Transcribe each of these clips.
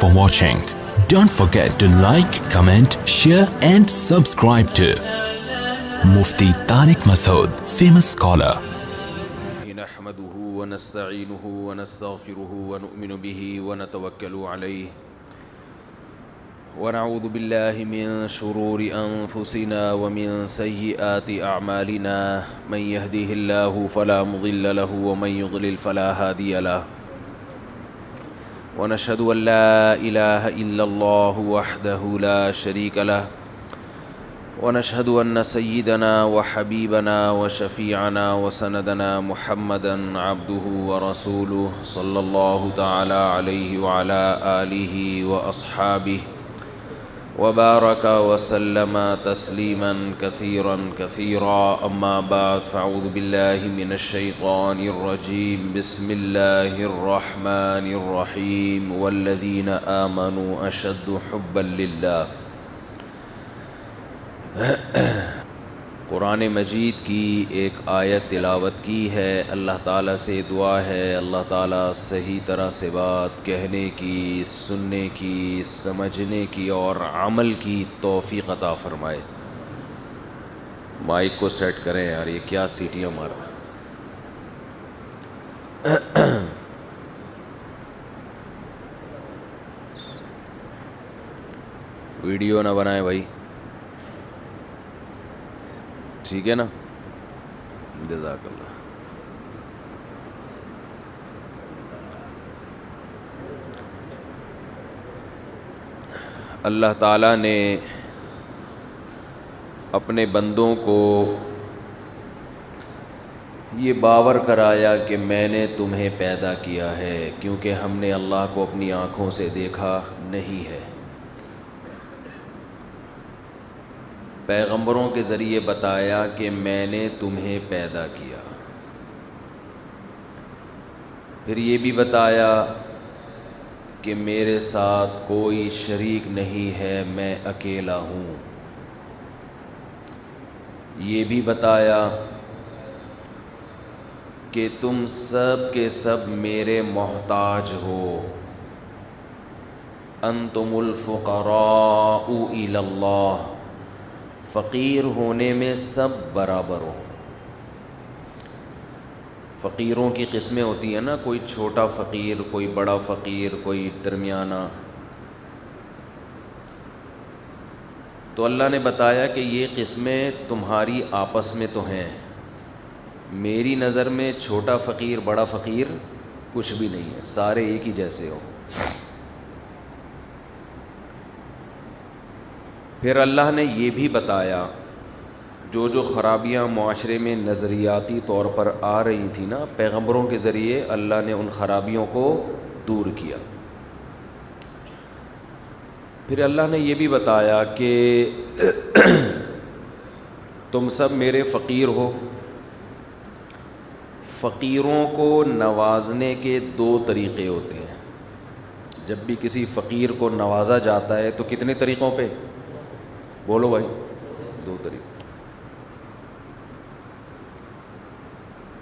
for watching. Don't forget to like, comment, share and subscribe to Mufti Tariq Masood, famous scholar. نحمده ونستعينه ونستغفره ونؤمن به ونتوكل عليه ونعوذ بالله من شرور أنفسنا ومن سيئات أعمالنا من يهده الله فلا مضل له ومن يضلل فلا هادي له ونشهد أن لا إله إلا الله وحده لا شريك له ونشهد أن سيدنا وحبيبنا وشفيعنا وسندنا محمدا عبده ورسوله صلى الله تعالى عليه وعلى آله وأصحابه وبارك وسلم تسليما كثيرا كثيرا أما بعد فأعوذ بالله من الشيطان الرجيم بسم الله الرحمن الرحيم والذين آمنوا أشد حبا لله. قرآن مجید کی ایک آیت تلاوت کی ہے. اللہ تعالیٰ سے دعا ہے اللہ تعالیٰ صحیح طرح سے بات کہنے کی، سننے کی، سمجھنے کی اور عمل کی توفیق عطا فرمائے. مائک کو سیٹ کریں یار، یہ کیا سیٹیاں مار رہا ہے. ویڈیو نہ بنائیں بھائی، ٹھیک ہے نا؟ جزاک اللہ. اللہ تعالیٰ نے اپنے بندوں کو یہ باور کرایا کہ میں نے تمہیں پیدا کیا ہے، کیونکہ ہم نے اللہ کو اپنی آنکھوں سے دیکھا نہیں ہے. پیغمبروں کے ذریعے بتایا کہ میں نے تمہیں پیدا کیا. پھر یہ بھی بتایا کہ میرے ساتھ کوئی شریک نہیں ہے، میں اکیلا ہوں. یہ بھی بتایا کہ تم سب کے سب میرے محتاج ہو. انتم الفقراء الی اللہ، فقیر ہونے میں سب برابر ہو. فقیروں کی قسمیں ہوتی ہیں نا، کوئی چھوٹا فقیر، کوئی بڑا فقیر، کوئی درمیانہ. تو اللہ نے بتایا کہ یہ قسمیں تمہاری آپس میں تو ہیں، میری نظر میں چھوٹا فقیر بڑا فقیر کچھ بھی نہیں ہے، سارے ایک ہی جیسے ہو. پھر اللہ نے یہ بھی بتایا جو جو خرابیاں معاشرے میں نظریاتی طور پر آ رہی تھیں نا، پیغمبروں کے ذریعے اللہ نے ان خرابیوں کو دور کیا. پھر اللہ نے یہ بھی بتایا کہ تم سب میرے فقیر ہو. فقیروں کو نوازنے کے دو طریقے ہوتے ہیں. جب بھی کسی فقیر کو نوازا جاتا ہے تو کتنے طریقوں پہ؟ بولو بھائی، دو طریقے.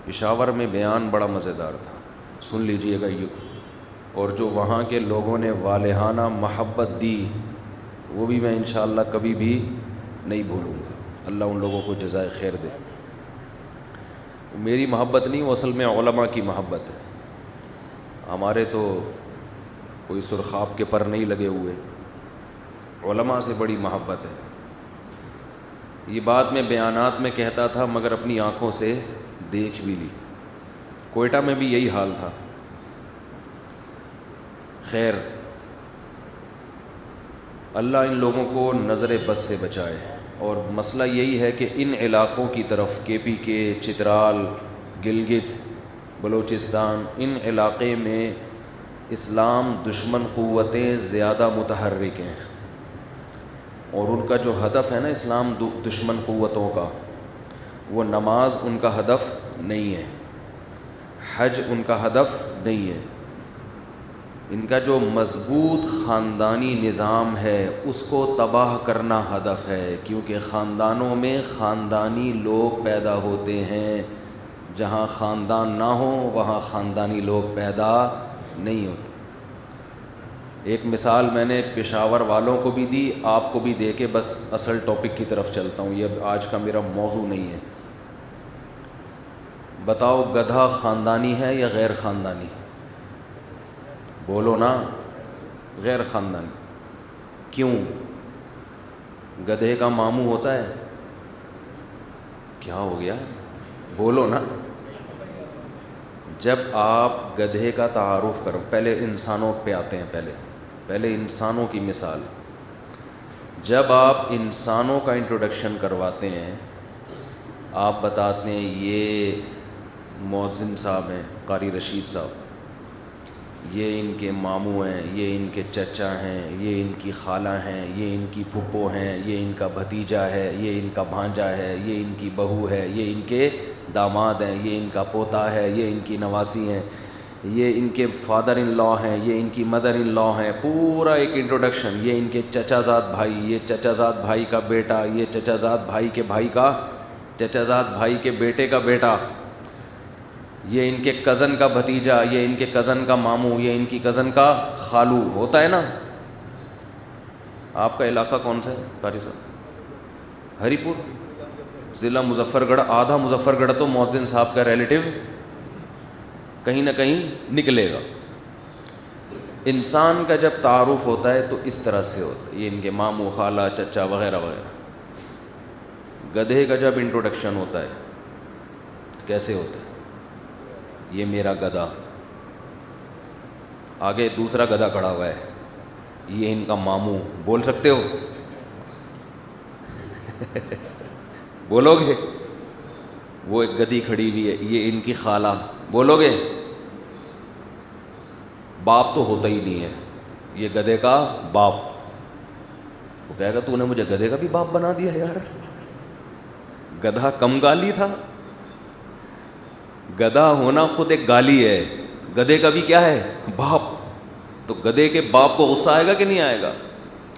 پشاور میں بیان بڑا مزیدار تھا، سن لیجئے گا یہ. اور جو وہاں کے لوگوں نے والہانہ محبت دی وہ بھی میں انشاءاللہ کبھی بھی نہیں بھولوں گا. اللہ ان لوگوں کو جزائے خیر دے. میری محبت نہیں، وہ اصل میں علماء کی محبت ہے. ہمارے تو کوئی سرخاب کے پر نہیں لگے ہوئے، علماء سے بڑی محبت ہے. یہ بات میں بیانات میں کہتا تھا مگر اپنی آنکھوں سے دیکھ بھی لی. کوئٹہ میں بھی یہی حال تھا. خیر، اللہ ان لوگوں کو نظر بد سے بچائے. اور مسئلہ یہی ہے کہ ان علاقوں کی طرف KPK، چترال، گلگت، بلوچستان، ان علاقے میں اسلام دشمن قوتیں زیادہ متحرک ہیں. اور ان کا جو ہدف ہے نا اسلام دشمن قوتوں کا، وہ نماز ان کا ہدف نہیں ہے، حج ان کا ہدف نہیں ہے. ان کا جو مضبوط خاندانی نظام ہے اس کو تباہ کرنا ہدف ہے، کیونکہ خاندانوں میں خاندانی لوگ پیدا ہوتے ہیں. جہاں خاندان نہ ہو وہاں خاندانی لوگ پیدا نہیں ہوتے. ایک مثال میں نے پشاور والوں کو بھی دی، آپ کو بھی دے کے بس اصل ٹاپک کی طرف چلتا ہوں، یہ آج کا میرا موضوع نہیں ہے۔ بتاؤ گدھا خاندانی ہے یا غیر خاندانی؟ بولو نا، غیر خاندانی۔ کیوں؟ گدھے کا ماموں ہوتا ہے؟ کیا ہو گیا؟ بولو نا۔ جب آپ گدھے کا تعارف کرو، پہلے انسانوں پہ آتے ہیں، پہلے انسانوں کی مثال۔ جب آپ انسانوں کا انٹروڈکشن کرواتے ہیں، آپ بتاتے ہیں یہ مؤذن صاحب ہیں، قاری رشید صاحب، یہ ان کے ماموں ہیں، یہ ان کے چچا ہیں، یہ ان کی خالہ ہیں، یہ ان کی پھپھو ہیں، یہ ان کا بھتیجا ہے، یہ ان کا بھانجا ہے، یہ ان کی بہو ہے، یہ ان کے داماد ہیں، یہ ان کا پوتا ہے، یہ ان کی نواسی ہیں، یہ ان کے فادر ان لا ہیں، یہ ان کی مدر ان لا ہیں، پورا ایک انٹروڈکشن۔ یہ ان کے چچا زاد بھائی، یہ چچا زاد بھائی کا بیٹا، یہ چچا زاد بھائی کے بھائی کا، چچا زاد بھائی کے بیٹے کا بیٹا، یہ ان کے کزن کا بھتیجا، یہ ان کے کزن کا ماموں، یہ ان کی کزن کا خالو، ہوتا ہے نا۔ آپ کا علاقہ کون سا ہے قاری صاحب؟ ہری پور، ضلع مظفر گڑھ۔ آدھا مظفر گڑھ تو مؤذن صاحب کا ریلیٹو کہیں نہ کہیں نکلے گا۔ انسان کا جب تعارف ہوتا ہے تو اس طرح سے ہوتا ہے، یہ ان کے ماموں، خالہ، چچا وغیرہ وغیرہ۔ گدھے کا جب انٹروڈکشن ہوتا ہے کیسے ہوتا ہے؟ یہ میرا گدھا، آگے دوسرا گدھا کھڑا ہوا ہے، یہ ان کا ماموں۔ بول سکتے ہو؟ بولو گے؟ وہ ایک گدھی کھڑی ہوئی ہے، یہ ان کی خالہ۔ بولو گے؟ باپ تو ہوتا ہی نہیں ہے، یہ گدھے کا باپ۔ وہ کہے گا تو نے مجھے گدھے کا بھی باپ بنا دیا یار۔ گدھا کم گالی تھا؟ گدھا ہونا خود ایک گالی ہے، گدھے کا بھی کیا ہے؟ باپ۔ تو گدھے کے باپ کو غصہ آئے گا کہ نہیں آئے گا؟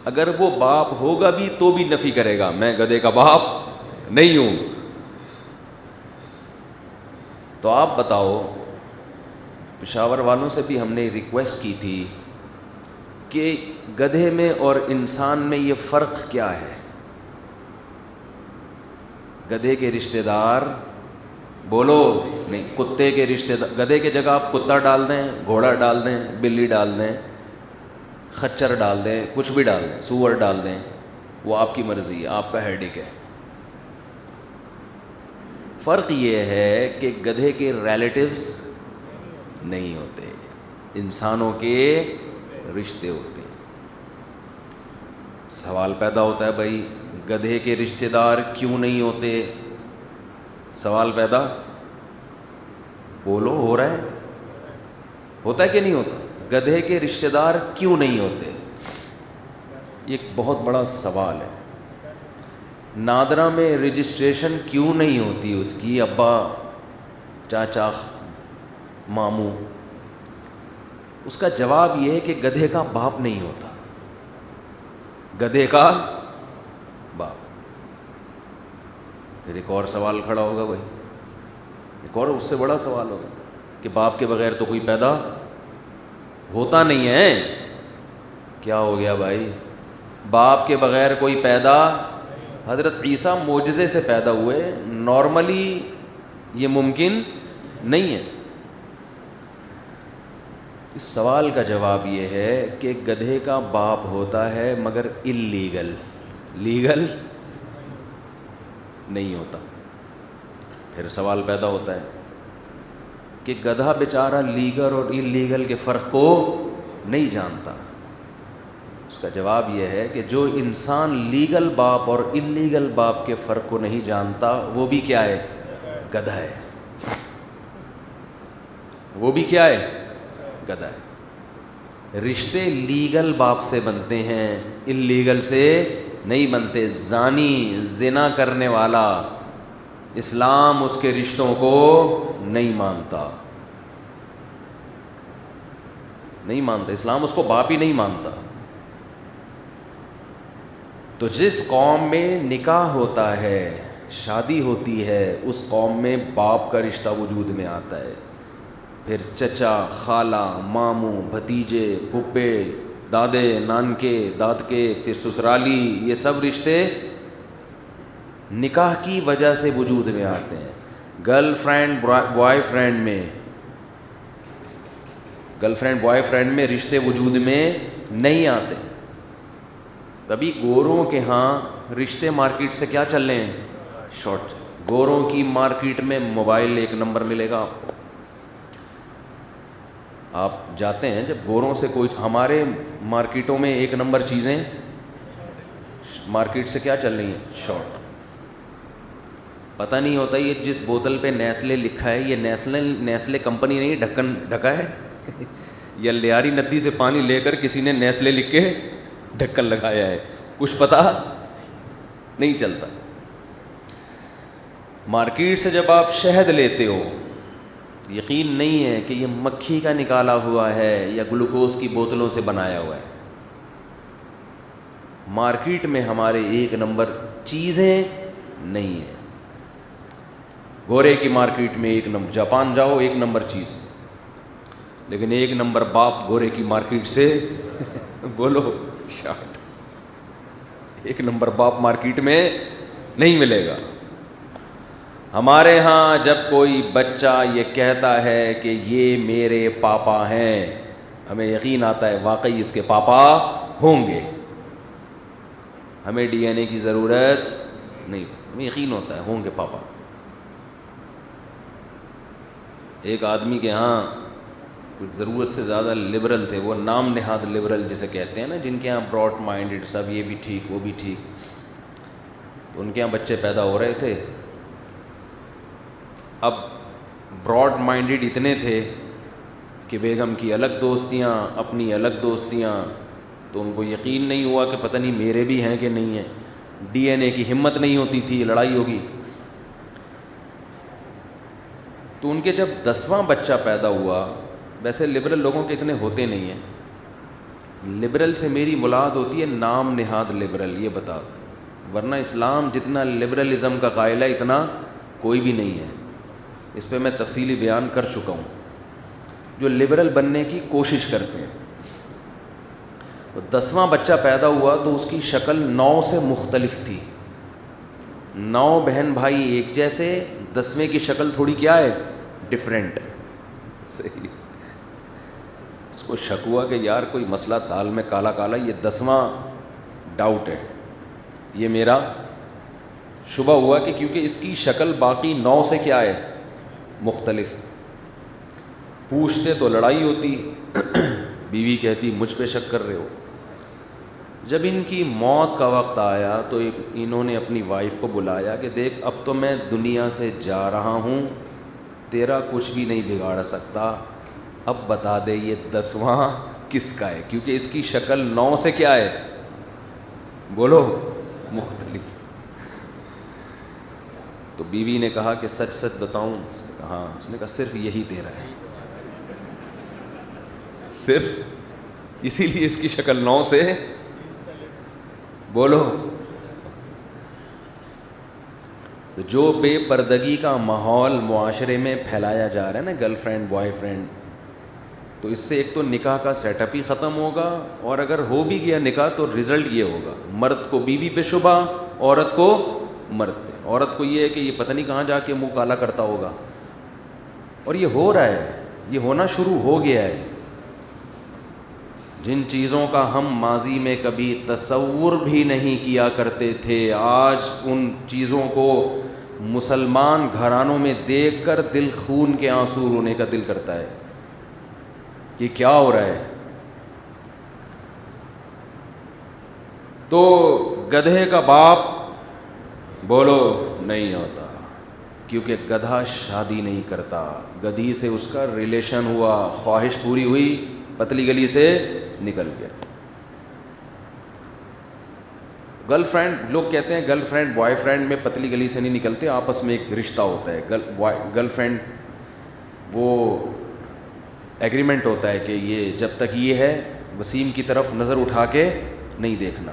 اگر وہ باپ ہوگا بھی تو بھی نفی کرے گا، میں گدھے کا باپ نہیں ہوں۔ تو آپ بتاؤ، پشاور والوں سے بھی ہم نے ریکویسٹ کی تھی کہ گدھے میں اور انسان میں یہ فرق کیا ہے؟ گدھے کے رشتہ دار، بولو نہیں، کتے کے رشتہ دار۔ گدھے کی جگہ آپ کتا ڈال دیں، گھوڑا ڈال دیں، بلی ڈال دیں، خچر ڈال دیں، کچھ بھی ڈال دیں، سور ڈال دیں، وہ آپ کی مرضی ہے، آپ کا ہیڈک ہے۔ فرق یہ ہے کہ گدھے کے ریلیٹیوز نہیں ہوتے، انسانوں کے رشتے ہوتے ہیں۔ سوال پیدا ہوتا ہے بھائی گدھے کے رشتہ دار کیوں نہیں ہوتے؟ سوال پیدا، بولو، ہو رہا ہے؟ ہوتا ہے کہ نہیں ہوتا؟ گدھے کے رشتہ دار کیوں نہیں ہوتے؟ یہ ایک بہت بڑا سوال ہے۔ نادرہ میں رجسٹریشن کیوں نہیں ہوتی اس کی؟ ابا، چاچا، ماموں۔ اس کا جواب یہ ہے کہ گدھے کا باپ نہیں ہوتا، گدھے کا باپ۔ پھر ایک اور سوال کھڑا ہوگا بھائی، ایک اور اس سے بڑا سوال ہوگا کہ باپ کے بغیر تو کوئی پیدا ہوتا نہیں ہے۔ کیا ہو گیا بھائی؟ باپ کے بغیر کوئی پیدا؟ حضرت عیسیٰ معجزے سے پیدا ہوئے، نارملی یہ ممکن نہیں ہے۔ اس سوال کا جواب یہ ہے کہ گدھے کا باپ ہوتا ہے مگر اللیگل، لیگل نہیں ہوتا۔ پھر سوال پیدا ہوتا ہے کہ گدھا بیچارہ لیگل اور اللیگل کے فرق کو نہیں جانتا۔ اس کا جواب یہ ہے کہ جو انسان لیگل باپ اور اللیگل باپ کے فرق کو نہیں جانتا وہ بھی کیا ہے؟ گدھا ہے۔ وہ بھی کیا ہے؟ گدھا ہے۔ رشتے لیگل باپ سے بنتے ہیں، اللیگل سے نہیں بنتے۔ زانی، زنا کرنے والا، اسلام اس کے رشتوں کو نہیں مانتا، نہیں مانتا، اسلام اس کو باپ ہی نہیں مانتا۔ تو جس قوم میں نکاح ہوتا ہے، شادی ہوتی ہے، اس قوم میں باپ کا رشتہ وجود میں آتا ہے۔ پھر چچا، خالہ، ماموں، بھتیجے، پھپھے، دادے نانکے دادکے پھر سسرالی، یہ سب رشتے نکاح کی وجہ سے وجود میں آتے ہیں. گرل فرینڈ بوائے فرینڈ میں رشتے وجود میں نہیں آتے. تبھی گوروں کے ہاں رشتے مارکیٹ سے کیا چل رہے ہیں؟ شارٹ. گوروں کی مارکیٹ میں موبائل 1 نمبر ملے گا آپ کو. آپ جاتے ہیں جب گوروں سے کوئی، ہمارے مارکیٹوں میں 1 نمبر چیزیں مارکیٹ سے کیا چل رہی ہیں؟ شارٹ. پتہ نہیں ہوتا یہ جس بوتل پہ نیسلے لکھا ہے یہ نیسلے کمپنی نہیں ڈھکن ڈھکا ہے یا لیاری ندی سے پانی لے کر کسی نے نیسلے لکھ کے ڈھکن لگایا ہے، کچھ پتہ نہیں چلتا. مارکیٹ سے جب آپ شہد لیتے ہو، یقین نہیں ہے کہ یہ مکھی کا نکالا ہوا ہے یا گلوکوز کی بوتلوں سے بنایا ہوا ہے. مارکیٹ میں ہمارے 1 نمبر چیزیں نہیں ہیں. گورے کی مارکیٹ میں 1 نمبر، جاپان جاؤ 1 نمبر چیز، لیکن 1 نمبر باپ گورے کی مارکیٹ سے بولو شارٹ. 1 نمبر باپ مارکیٹ میں نہیں ملے گا. ہمارے ہاں جب کوئی بچہ یہ کہتا ہے کہ یہ میرے پاپا ہیں، ہمیں یقین آتا ہے واقعی اس کے پاپا ہوں گے. ہمیں ڈی این اے کی ضرورت نہیں، ہمیں یقین ہوتا ہے ہوں گے پاپا. ایک آدمی کے ہاں کچھ ضرورت سے زیادہ لبرل تھے، وہ نام نہاد لبرل جسے کہتے ہیں نا، جن کے ہاں براڈ مائنڈڈ، سب یہ بھی ٹھیک وہ بھی ٹھیک. تو ان کے ہاں بچے پیدا ہو رہے تھے. اب براڈ مائنڈڈ اتنے تھے کہ بیگم کی الگ دوستیاں، اپنی الگ دوستیاں. تو ان کو یقین نہیں ہوا کہ پتہ نہیں میرے بھی ہیں کہ نہیں ہیں. ڈی این اے کی ہمت نہیں ہوتی تھی، لڑائی ہوگی. تو ان کے جب 10واں بچہ پیدا ہوا، ویسے لبرل لوگوں کے اتنے ہوتے نہیں ہیں. لبرل سے میری مراد ہوتی ہے نام نہاد لبرل، یہ بتا دو، ورنہ اسلام جتنا لبرلزم کا قائل ہے اتنا کوئی بھی نہیں ہے. اس پہ میں تفصیلی بیان کر چکا ہوں. جو لبرل بننے کی کوشش کرتے ہیں، تو 10واں بچہ پیدا ہوا تو اس کی شکل 9 سے مختلف تھی. 9 بہن بھائی ایک جیسے، 10ویں کی شکل تھوڑی کیا ہے؟ ڈفرینٹ. صحیح. اس کو شک ہوا کہ یار کوئی مسئلہ دال میں کالا کالا، یہ 10واں ڈاؤٹ ہے. یہ میرا شبہ ہوا کہ کیونکہ اس کی شکل باقی 9 سے کیا ہے؟ مختلف. پوچھتے تو لڑائی ہوتی، بیوی کہتی مجھ پہ شک کر رہے ہو. جب ان کی موت کا وقت آیا تو انہوں نے اپنی وائف کو بلایا کہ دیکھ اب تو میں دنیا سے جا رہا ہوں، تیرا کچھ بھی نہیں بگاڑ سکتا، اب بتا دے یہ 10واں کس کا ہے، کیونکہ اس کی شکل 9 سے کیا ہے؟ بولو مختلف. تو بیوی نے کہا کہ سچ سچ بتاؤں؟ اس نے کہا ہاں. اس نے کہا صرف یہی تیرا ہے، صرف اسی لیے اس کی شکل 9 سے. بولو. جو بے پردگی کا ماحول معاشرے میں پھیلایا جا رہا ہے نا، گرل فرینڈ بوائے فرینڈ، تو اس سے ایک تو نکاح کا سیٹ اپ ہی ختم ہوگا، اور اگر ہو بھی گیا نکاح تو رزلٹ یہ ہوگا مرد کو بیوی پہ شبہ، عورت کو مرد پہ. عورت کو یہ ہے کہ یہ پتہ نہیں کہاں جا کے منہ کالا کرتا ہوگا. اور یہ ہو رہا ہے، یہ ہونا شروع ہو گیا ہے. جن چیزوں کا ہم ماضی میں کبھی تصور بھی نہیں کیا کرتے تھے، آج ان چیزوں کو مسلمان گھرانوں میں دیکھ کر دل خون کے آنسو رونے کا دل کرتا ہے کہ کیا ہو رہا ہے. تو گدھے کا باپ بولو نہیں ہوتا، کیونکہ گدھا شادی نہیں کرتا، گدھی سے اس کا ریلیشن ہوا، خواہش پوری ہوئی، پتلی گلی سے نکل گیا. گرل فرینڈ، لوگ کہتے ہیں گرل فرینڈ بوائے فرینڈ میں پتلی گلی سے نہیں نکلتے، آپس میں ایک رشتہ ہوتا ہے. گرل فرینڈ وہ ایگریمنٹ ہوتا ہے کہ یہ جب تک یہ ہے وسیم کی طرف نظر اٹھا کے نہیں دیکھنا،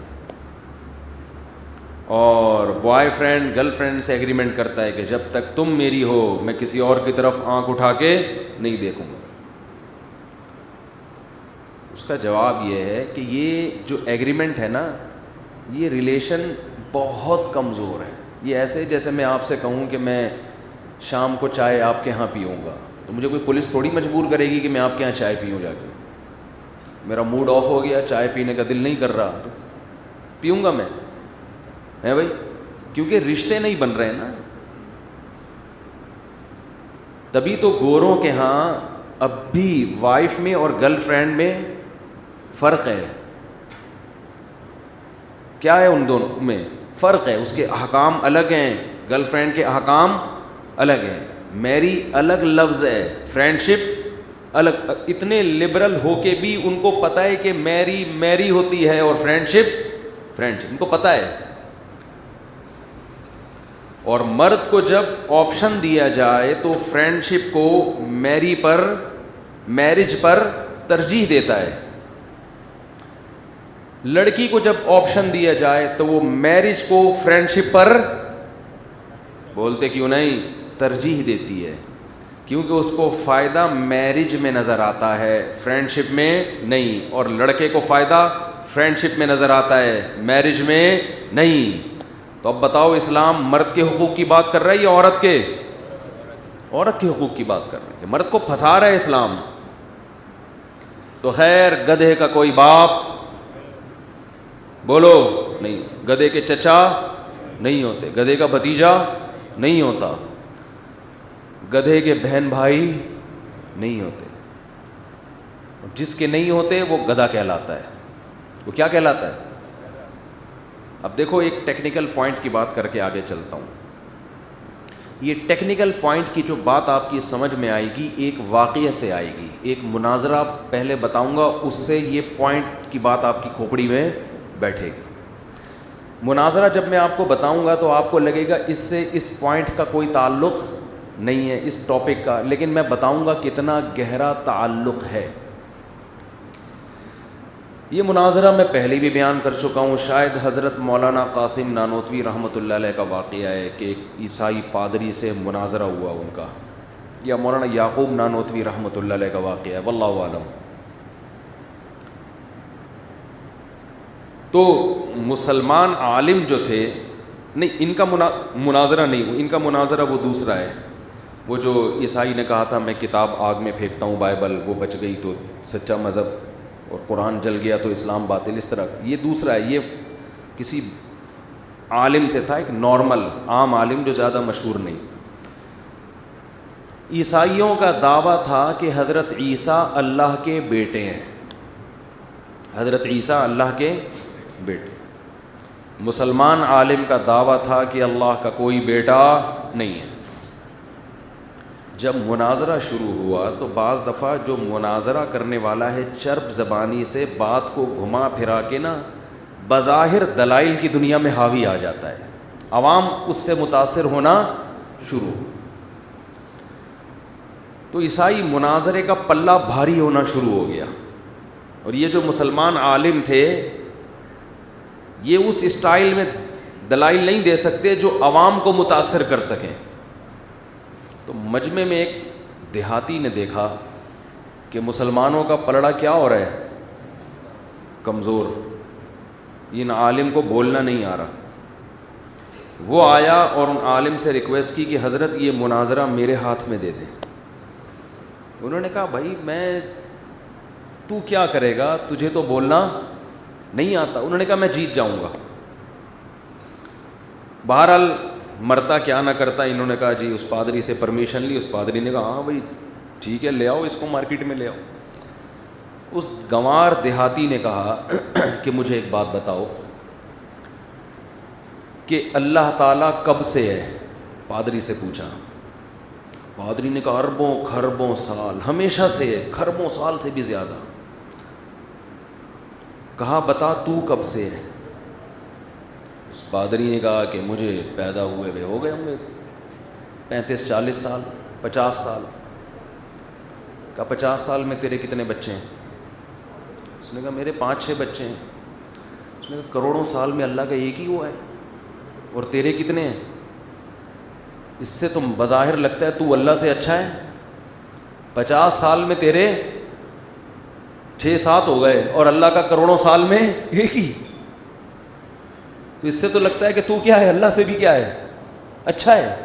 اور بوائے فرینڈ گرل فرینڈ سے ایگریمنٹ کرتا ہے کہ جب تک تم میری ہو میں کسی اور کی طرف آنکھ اٹھا کے نہیں دیکھوں گا. اس کا جواب یہ ہے کہ یہ جو ایگریمنٹ ہے نا، یہ ریلیشن بہت کمزور ہے. یہ ایسے جیسے میں آپ سے کہوں کہ میں شام کو چائے آپ کے ہاں پیوں گا، تو مجھے کوئی پولیس تھوڑی مجبور کرے گی کہ میں آپ کے یہاں چائے پیوں. جا کے میرا موڈ آف ہو گیا، چائے پینے کا دل نہیں کر رہا، تو پیوں گا میں، ہے بھائی، کیونکہ رشتے نہیں بن رہے ہیں نا. تبھی تو گوروں کے ہاں اب بھی وائف میں اور گرل فرینڈ میں فرق ہے. کیا ہے ان دونوں میں فرق ہے؟ اس کے احکام الگ ہیں، گرل فرینڈ کے احکام الگ ہیں. میری الگ لفظ ہے، فرینڈ شپ الگ. اتنے لبرل ہو کے بھی ان کو پتہ ہے کہ میری ہوتی ہے اور فرینڈ شپ ان کو پتہ ہے. اور مرد کو جب آپشن دیا جائے تو فرینڈ شپ کو میرج پر ترجیح دیتا ہے. لڑکی کو جب آپشن دیا جائے تو وہ میرج کو فرینڈ شپ پر، بولتے کیوں نہیں، ترجیح دیتی ہے، کیونکہ اس کو فائدہ میرج میں نظر آتا ہے، فرینڈ شپ میں نہیں. اور لڑکے کو فائدہ فرینڈ شپ میں نظر آتا ہے، میرج میں نہیں. تو اب بتاؤ، اسلام مرد کے حقوق کی بات کر رہا ہے یا عورت کے حقوق کی بات کر رہا ہے؟ مرد کو پھنسا رہا ہے اسلام. تو خیر، گدھے کا کوئی باپ بولو نہیں، گدھے کے چچا نہیں ہوتے، گدھے کا بھتیجا نہیں ہوتا، گدھے کے بہن بھائی نہیں ہوتے. جس کے نہیں ہوتے وہ گدھا کہلاتا ہے. وہ کیا کہلاتا ہے؟ اب دیکھو، ایک ٹیکنیکل پوائنٹ کی بات کر کے آگے چلتا ہوں. یہ ٹیکنیکل پوائنٹ کی جو بات آپ کی سمجھ میں آئے گی ایک واقعے سے آئے گی. ایک مناظرہ پہلے بتاؤں گا، اس سے یہ پوائنٹ کی بات آپ کی کھوپڑی میں بیٹھے گی. مناظرہ جب میں آپ کو بتاؤں گا تو آپ کو لگے گا اس سے اس پوائنٹ کا کوئی تعلق نہیں ہے اس ٹاپک کا، لیکن میں بتاؤں گا کتنا گہرا تعلق ہے. یہ مناظرہ میں پہلے بھی بیان کر چکا ہوں. شاید حضرت مولانا قاسم نانوتوی رحمۃ اللہ علیہ کا واقعہ ہے کہ ایک عیسائی پادری سے مناظرہ ہوا ان کا، یا مولانا یعقوب نانوتوی رحمۃ اللہ علیہ کا واقعہ ہے، واللہ اعلم. تو مسلمان عالم جو تھے، نہیں ان کا مناظرہ نہیں، ان کا مناظرہ وہ دوسرا ہے. وہ جو عیسائی نے کہا تھا میں کتاب آگ میں پھینکتا ہوں، بائبل وہ بچ گئی تو سچا مذہب، اور قرآن جل گیا تو اسلام باطل، اس طرح. یہ دوسرا ہے، یہ کسی عالم سے تھا، ایک نارمل عام عالم جو زیادہ مشہور نہیں. عیسائیوں کا دعویٰ تھا کہ حضرت عیسیٰ اللہ کے بیٹے ہیں، حضرت عیسیٰ اللہ کے بیٹے. مسلمان عالم کا دعویٰ تھا کہ اللہ کا کوئی بیٹا نہیں ہے. جب مناظرہ شروع ہوا تو بعض دفعہ جو مناظرہ کرنے والا ہے چرب زبانی سے بات کو گھما پھرا کے نا بظاہر دلائل کی دنیا میں حاوی آ جاتا ہے، عوام اس سے متاثر ہونا شروع. تو عیسائی مناظرے کا پلہ بھاری ہونا شروع ہو گیا. اور یہ جو مسلمان عالم تھے یہ اس اسٹائل میں دلائل نہیں دے سکتے جو عوام کو متاثر کر سکیں. تو مجمع میں ایک دیہاتی نے دیکھا کہ مسلمانوں کا پلڑا کیا ہو رہا ہے، کمزور، ان عالم کو بولنا نہیں آ رہا. وہ آیا اور ان عالم سے ریکویسٹ کی کہ حضرت یہ مناظرہ میرے ہاتھ میں دے دیں. انہوں نے کہا بھائی تو کیا کرے گا، تجھے تو بولنا نہیں آتا. انہوں نے کہا میں جیت جاؤں گا. بہرحال مرتا کیا نہ کرتا، انہوں نے کہا جی اس پادری سے پرمیشن لی. اس پادری نے کہا ہاں بھائی ٹھیک ہے، لے آؤ اس کو، مارکیٹ میں لے آؤ. اس گنوار دیہاتی نے کہا کہ مجھے ایک بات بتاؤ کہ اللہ تعالیٰ کب سے ہے؟ پادری سے پوچھا. پادری نے کہا اربوں خربوں سال، ہمیشہ سے ہے، خربوں سال سے بھی زیادہ. کہا بتا تو کب سے ہے؟ اس پادری نے کہا کہ مجھے پیدا ہوئے ہو گئے ہوں گے 35-40 سال، 50 سال. کہا 50 سال میں تیرے کتنے بچے ہیں؟ اس نے کہا میرے 5-6 بچے ہیں. اس نے کہا کروڑوں سال میں اللہ کا ایک ہی ہوا ہے اور تیرے کتنے ہیں؟ اس سے تم بظاہر لگتا ہے تو اللہ سے اچھا ہے. 50 سال میں تیرے 6-7 ہو گئے اور اللہ کا کروڑوں سال میں ایک ہی. تو اس سے تو لگتا ہے کہ تو کیا ہے, اللہ سے بھی کیا ہے, اچھا ہے.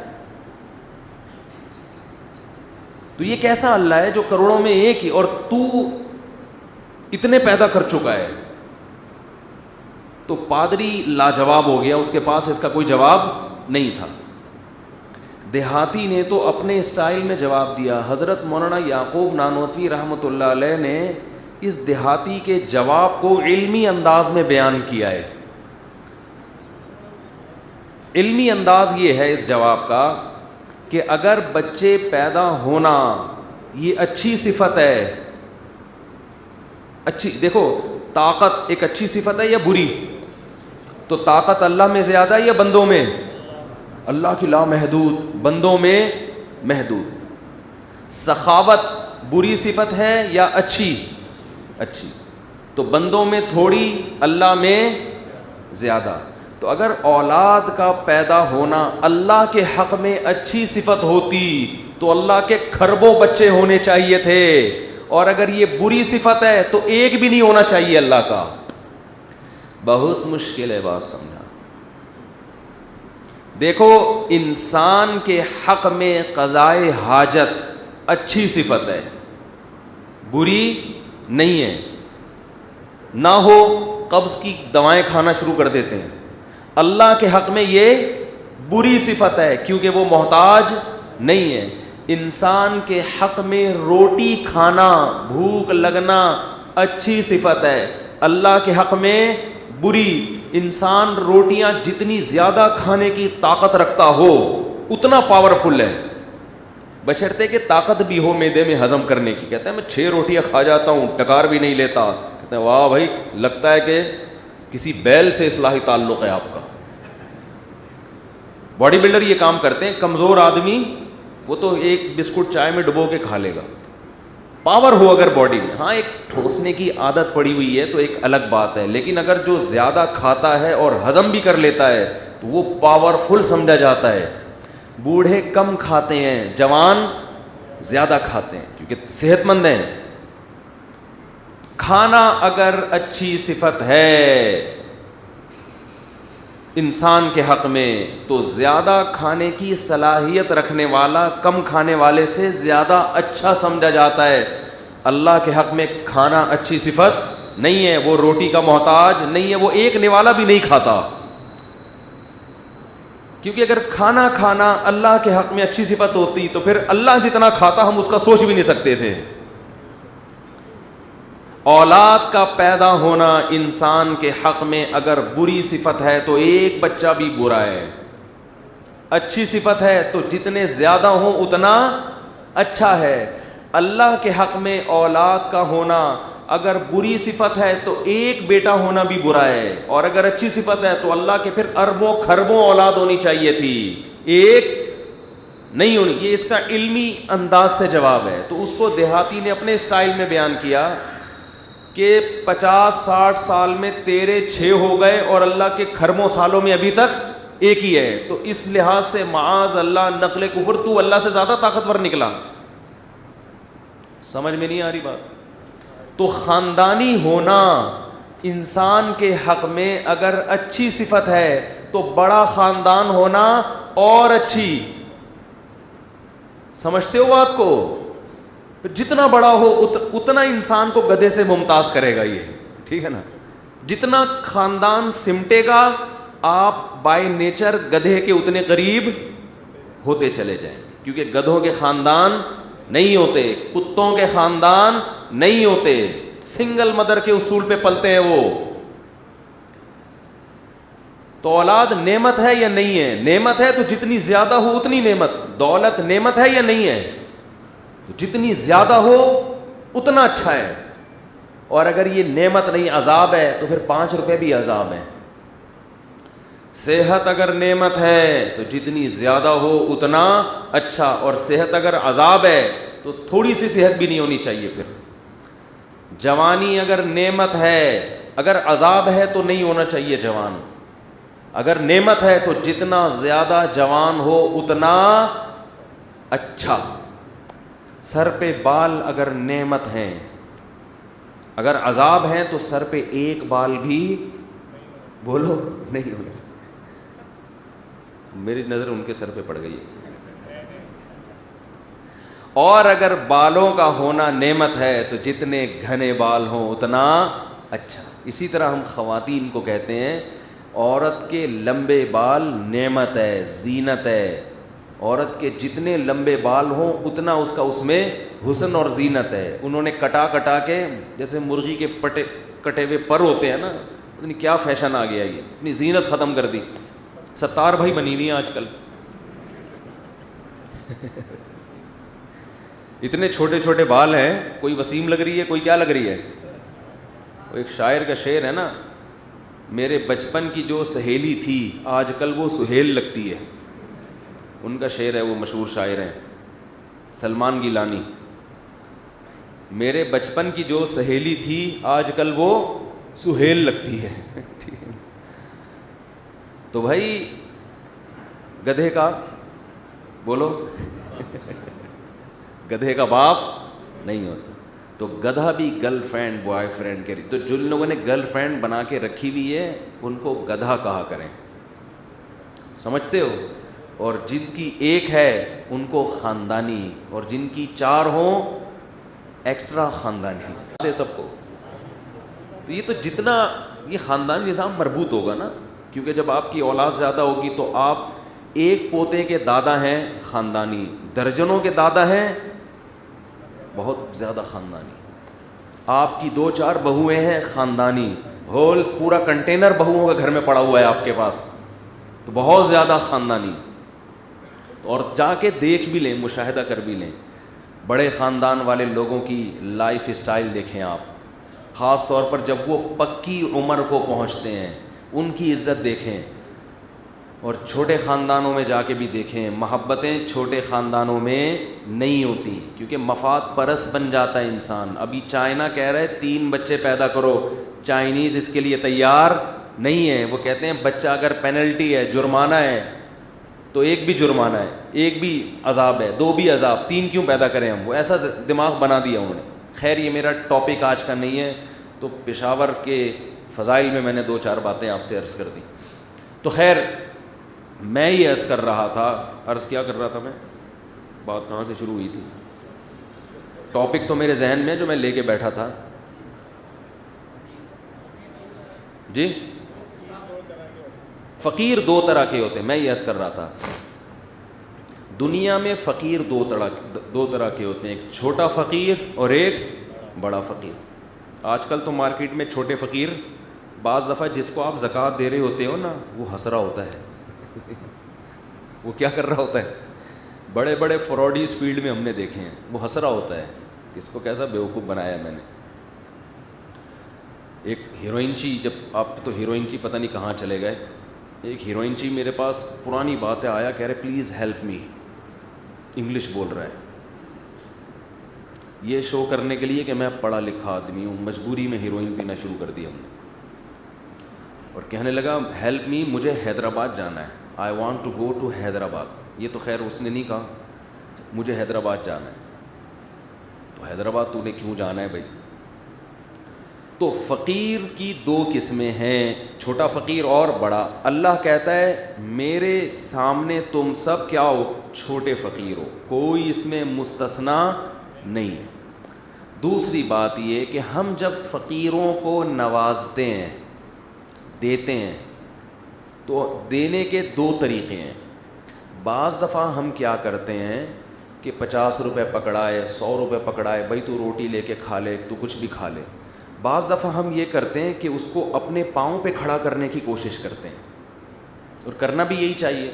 تو یہ کیسا اللہ ہے جو کروڑوں میں ایک ہی, اور تو اتنے پیدا کر چکا ہے. تو پادری لاجواب ہو گیا, اس کے پاس اس کا کوئی جواب نہیں تھا. دیہاتی نے تو اپنے اسٹائل میں جواب دیا. حضرت مولانا یعقوب نانوتوی رحمۃ اللہ علیہ نے اس دیہاتی کے جواب کو علمی انداز میں بیان کیا ہے. علمی انداز یہ ہے اس جواب کا کہ اگر بچے پیدا ہونا یہ اچھی صفت ہے, اچھی, دیکھو طاقت ایک اچھی صفت ہے یا بری؟ تو طاقت اللہ میں زیادہ ہے یا بندوں میں؟ اللہ کی لامحدود, بندوں میں محدود. سخاوت بری صفت ہے یا اچھی؟ اچھی. تو بندوں میں تھوڑی, اللہ میں زیادہ. تو اگر اولاد کا پیدا ہونا اللہ کے حق میں اچھی صفت ہوتی تو اللہ کے کھربوں بچے ہونے چاہیے تھے, اور اگر یہ بری صفت ہے تو ایک بھی نہیں ہونا چاہیے اللہ کا. بہت مشکل ہے بات سمجھا. دیکھو انسان کے حق میں قضائے حاجت اچھی صفت ہے, بری نہیں ہے. نہ ہو قبض کی دوائیں کھانا شروع کر دیتے ہیں. اللہ کے حق میں یہ بری صفت ہے کیونکہ وہ محتاج نہیں ہے. انسان کے حق میں روٹی کھانا, بھوک لگنا اچھی صفت ہے, اللہ کے حق میں بری. انسان روٹیاں جتنی زیادہ کھانے کی طاقت رکھتا ہو اتنا پاورفل ہے, بشرطے کہ طاقت بھی ہو معدے میں ہضم کرنے کی. کہتا ہے میں 6 روٹیاں کھا جاتا ہوں, ٹکار بھی نہیں لیتا. کہتے ہیں واہ بھائی, لگتا ہے کہ کسی بیل سے اصلاحی تعلق ہے آپ کا. باڈی بلڈر یہ کام کرتے ہیں. کمزور آدمی وہ تو ایک بسکٹ چائے میں ڈبو کے کھا لے گا, پاور ہو اگر باڈی میں. ہاں ایک ٹھوسنے کی عادت پڑی ہوئی ہے تو ایک الگ بات ہے, لیکن اگر جو زیادہ کھاتا ہے اور ہضم بھی کر لیتا ہے تو وہ پاورفل سمجھا جاتا ہے. بوڑھے کم کھاتے ہیں, جوان زیادہ کھاتے ہیں کیونکہ صحت مند ہیں. کھانا اگر اچھی صفت ہے انسان کے حق میں تو زیادہ کھانے کی صلاحیت رکھنے والا کم کھانے والے سے زیادہ اچھا سمجھا جاتا ہے. اللہ کے حق میں کھانا اچھی صفت نہیں ہے, وہ روٹی کا محتاج نہیں ہے, وہ ایک نوالا بھی نہیں کھاتا. کیونکہ اگر کھانا اللہ کے حق میں اچھی صفت ہوتی تو پھر اللہ جتنا کھاتا ہم اس کا سوچ بھی نہیں سکتے تھے. اولاد کا پیدا ہونا انسان کے حق میں اگر بری صفت ہے تو ایک بچہ بھی برا ہے. اچھی صفت ہے تو جتنے زیادہ ہوں اتنا اچھا ہے. اللہ کے حق میں اولاد کا ہونا اگر بری صفت ہے تو ایک بیٹا ہونا بھی برا ہے, اور اگر اچھی صفت ہے تو اللہ کے پھر اربوں کھربوں اولاد ہونی چاہیے تھی, ایک نہیں ہونی. یہ اس کا علمی انداز سے جواب ہے. تو اس کو دیہاتی نے اپنے اسٹائل میں بیان کیا کہ 50-60 سال میں تیرے 6 ہو گئے اور اللہ کے کھربوں سالوں میں ابھی تک ایک ہی ہے. تو اس لحاظ سے معاذ اللہ نقل کفر, تو اللہ سے زیادہ طاقتور نکلا. سمجھ میں نہیں آ رہی بات؟ تو خاندانی ہونا انسان کے حق میں اگر اچھی صفت ہے تو بڑا خاندان ہونا اور اچھی. سمجھتے ہو بات کو؟ جتنا بڑا ہو اتنا انسان کو گدھے سے ممتاز کرے گا یہ, ٹھیک ہے نا. جتنا خاندان سمٹے گا آپ بائی نیچر گدھے کے اتنے قریب ہوتے چلے جائیں, کیونکہ گدھوں کے خاندان نہیں ہوتے, کتوں کے خاندان نہیں ہوتے, سنگل مدر کے اصول پہ پلتے ہیں وہ. تو اولاد نعمت ہے یا نہیں ہے؟ نعمت ہے تو جتنی زیادہ ہو اتنی نعمت. دولت نعمت ہے یا نہیں ہے؟ تو جتنی زیادہ ہو اتنا اچھا ہے. اور اگر یہ نعمت نہیں عذاب ہے تو پھر 5 روپے بھی عذاب ہے. صحت اگر نعمت ہے تو جتنی زیادہ ہو اتنا اچھا, اور صحت اگر عذاب ہے تو تھوڑی سی صحت بھی نہیں ہونی چاہیے. پھر جوانی اگر نعمت ہے, اگر عذاب ہے تو نہیں ہونا چاہیے جوان. اگر نعمت ہے تو جتنا زیادہ جوان ہو اتنا اچھا. سر پہ بال اگر نعمت ہیں اگر عذاب ہیں تو سر پہ ایک بال بھی بولو نہیں ہونا. میری نظر ان کے سر پہ پڑ گئی ہے. اور اگر بالوں کا ہونا نعمت ہے تو جتنے گھنے بال ہوں اتنا اچھا. اسی طرح ہم خواتین کو کہتے ہیں عورت کے لمبے بال نعمت ہے, زینت ہے. عورت کے جتنے لمبے بال ہوں اتنا اس کا اس میں حسن اور زینت ہے. انہوں نے کٹا کے جیسے مرغی کے کٹے ہوئے پر ہوتے ہیں نا, اتنی کیا فیشن آ گیا, یہ اپنی زینت ختم کر دی. ستار بھائی بنی ہوئی ہیں آج کل. اتنے چھوٹے چھوٹے بال ہیں, کوئی وسیم لگ رہی ہے, کوئی کیا لگ رہی ہے. وہ ایک شاعر کا شعر ہے نا, میرے بچپن کی جو سہیلی تھی آج کل وہ سہیل لگتی ہے. ان کا شعر ہے, وہ مشہور شاعر ہیں سلمان گیلانی. میرے بچپن کی جو سہیلی تھی آج کل وہ سہیل لگتی ہے. تو بھائی گدھے کا بولو گدھے کا باپ نہیں ہوتا. تو گدھا بھی گرل فرینڈ بوائے فرینڈ کے, تو جن لوگوں نے گرل فرینڈ بنا کے رکھی ہوئی ہے ان کو گدھا کہا کریں, سمجھتے ہو. اور جن کی ایک ہے ان کو خاندانی, اور جن کی 4 ہوں ایکسٹرا خاندانی سب کو. تو یہ تو جتنا یہ خاندانی نظام مربوط ہوگا نا, کیونکہ جب آپ کی اولاد زیادہ ہوگی تو آپ ایک پوتے کے دادا ہیں خاندانی, درجنوں کے دادا ہیں بہت زیادہ خاندانی. آپ کی 2-4 بہویں ہیں خاندانی, ہول پورا کنٹینر بہوؤں کا گھر میں پڑا ہوا ہے آپ کے پاس, تو بہت زیادہ خاندانی. اور جا کے دیکھ بھی لیں, مشاہدہ کر بھی لیں, بڑے خاندان والے لوگوں کی لائف اسٹائل دیکھیں آپ, خاص طور پر جب وہ پکی عمر کو پہنچتے ہیں ان کی عزت دیکھیں. اور چھوٹے خاندانوں میں جا کے بھی دیکھیں, محبتیں چھوٹے خاندانوں میں نہیں ہوتی, کیونکہ مفاد پرست بن جاتا ہے انسان. ابھی چائنا کہہ رہے 3 بچے پیدا کرو, چائنیز اس کے لیے تیار نہیں ہے. وہ کہتے ہیں بچہ اگر پینلٹی ہے, جرمانہ ہے, تو 1 بھی جرمانہ ہے, 1 بھی عذاب ہے, 2 بھی عذاب, 3 کیوں پیدا کریں ہم. وہ ایسا دماغ بنا دیا انہوں نے. خیر یہ میرا ٹاپک آج کا نہیں ہے, تو پشاور کے فضائل میں نے 2-4 باتیں آپ سے عرض کر دی. تو خیر میں یہ عرض کر رہا تھا, عرض کیا کر رہا تھا میں, بات کہاں سے شروع ہوئی تھی, ٹاپک تو میرے ذہن میں جو میں لے کے بیٹھا تھا. جی فقیر 2 طرح کے ہوتے ہیں, میں یہ عرض کر رہا تھا. دنیا میں فقیر 2 طرح کے ہوتے ہیں, ایک چھوٹا فقیر اور ایک بڑا فقیر. آج کل تو مارکیٹ میں چھوٹے فقیر, بعض دفعہ جس کو آپ زکوٰۃ دے رہے ہوتے ہو نا وہ ہنس رہا ہوتا ہے. وہ کیا کر رہا ہوتا ہے, بڑے بڑے فراڈی اس فیلڈ میں ہم نے دیکھے ہیں, وہ ہنس رہا ہوتا ہے اس کو کیسا بیوقوف بنایا میں نے. ایک ہیروئن چی, جب آپ تو ہیروئن چی پتہ نہیں کہاں چلے گئے, ایک ہیروئن چی میرے پاس پرانی بات ہے آیا, کہہ رہے پلیز ہیلپ می, انگلش بول رہا ہے, یہ شو کرنے کے لیے کہ میں پڑھا لکھا آدمی ہوں. مجبوری میں ہیروئن پینا شروع کر دی ہم نے, اور کہنے لگا ہیلپ می, مجھے حیدرآباد جانا ہے, I want to go to Hyderabad. یہ تو خیر اس نے نہیں کہا, مجھے حیدرآباد جانا ہے. تو حیدرآباد تو نے کیوں جانا ہے بھائی. تو فقیر کی 2 قسمیں ہیں, چھوٹا فقیر اور بڑا. اللہ کہتا ہے میرے سامنے تم سب کیا ہو, چھوٹے فقیر ہو, کوئی اس میں مستثنا نہیں ہے. دوسری بات یہ کہ ہم جب فقیروں کو نوازتے ہیں, دیتے ہیں, تو دینے کے 2 طریقے ہیں. بعض دفعہ ہم کیا کرتے ہیں کہ 50 روپے پکڑائے, 100 روپے پکڑائے, بھائی تو روٹی لے کے کھا لے, تو کچھ بھی کھا لے. بعض دفعہ ہم یہ کرتے ہیں کہ اس کو اپنے پاؤں پہ کھڑا کرنے کی کوشش کرتے ہیں, اور کرنا بھی یہی چاہیے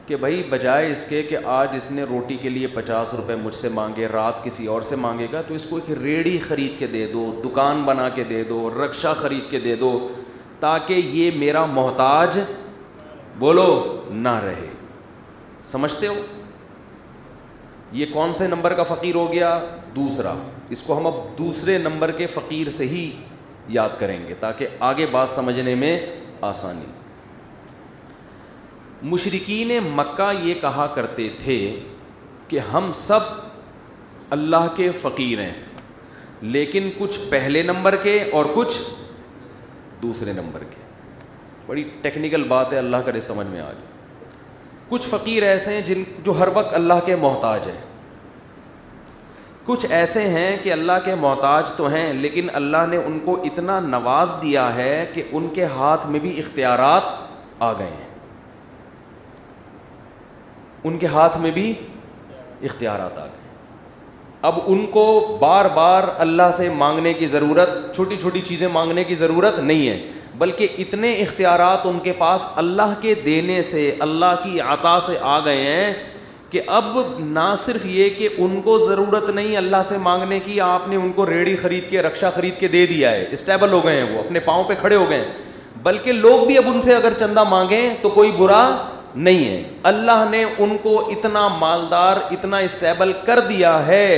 کہ بھائی بجائے اس کے کہ آج اس نے روٹی کے لیے 50 روپے مجھ سے مانگے, رات کسی اور سے مانگے گا, تو اس کو ایک ریڑھی خرید کے دے دو, دکان بنا کے دے دو, رکشہ خرید کے دے دو, تاکہ یہ میرا محتاج بولو نہ رہے. سمجھتے ہو, یہ کون سے نمبر کا فقیر ہو گیا, دوسرا. اس کو ہم اب دوسرے نمبر کے فقیر سے ہی یاد کریں گے تاکہ آگے بات سمجھنے میں آسانی. مشرکین مکہ یہ کہا کرتے تھے کہ ہم سب اللہ کے فقیر ہیں, لیکن کچھ پہلے نمبر کے اور کچھ دوسرے نمبر کے. بڑی ٹیکنیکل بات ہے, اللہ کرے سمجھ میں آ جائے. کچھ فقیر ایسے ہیں جو ہر وقت اللہ کے محتاج ہیں, کچھ ایسے ہیں کہ اللہ کے محتاج تو ہیں لیکن اللہ نے ان کو اتنا نواز دیا ہے کہ ان کے ہاتھ میں بھی اختیارات آ گئے ہیں, ان کے ہاتھ میں بھی اختیارات آ گئے. اب ان کو بار بار اللہ سے مانگنے کی ضرورت, چھوٹی چھوٹی چیزیں مانگنے کی ضرورت نہیں ہے, بلکہ اتنے اختیارات ان کے پاس اللہ کے دینے سے, اللہ کی عطا سے آ گئے ہیں کہ اب نہ صرف یہ کہ ان کو ضرورت نہیں اللہ سے مانگنے کی, آپ نے ان کو ریڑھی خرید کے, رکشہ خرید کے دے دیا ہے, اسٹیبل ہو گئے ہیں, وہ اپنے پاؤں پہ کھڑے ہو گئے ہیں, بلکہ لوگ بھی اب ان سے اگر چندہ مانگیں تو کوئی برا نہیں ہے. اللہ نے ان کو اتنا مالدار, اتنا اسٹیبل کر دیا ہے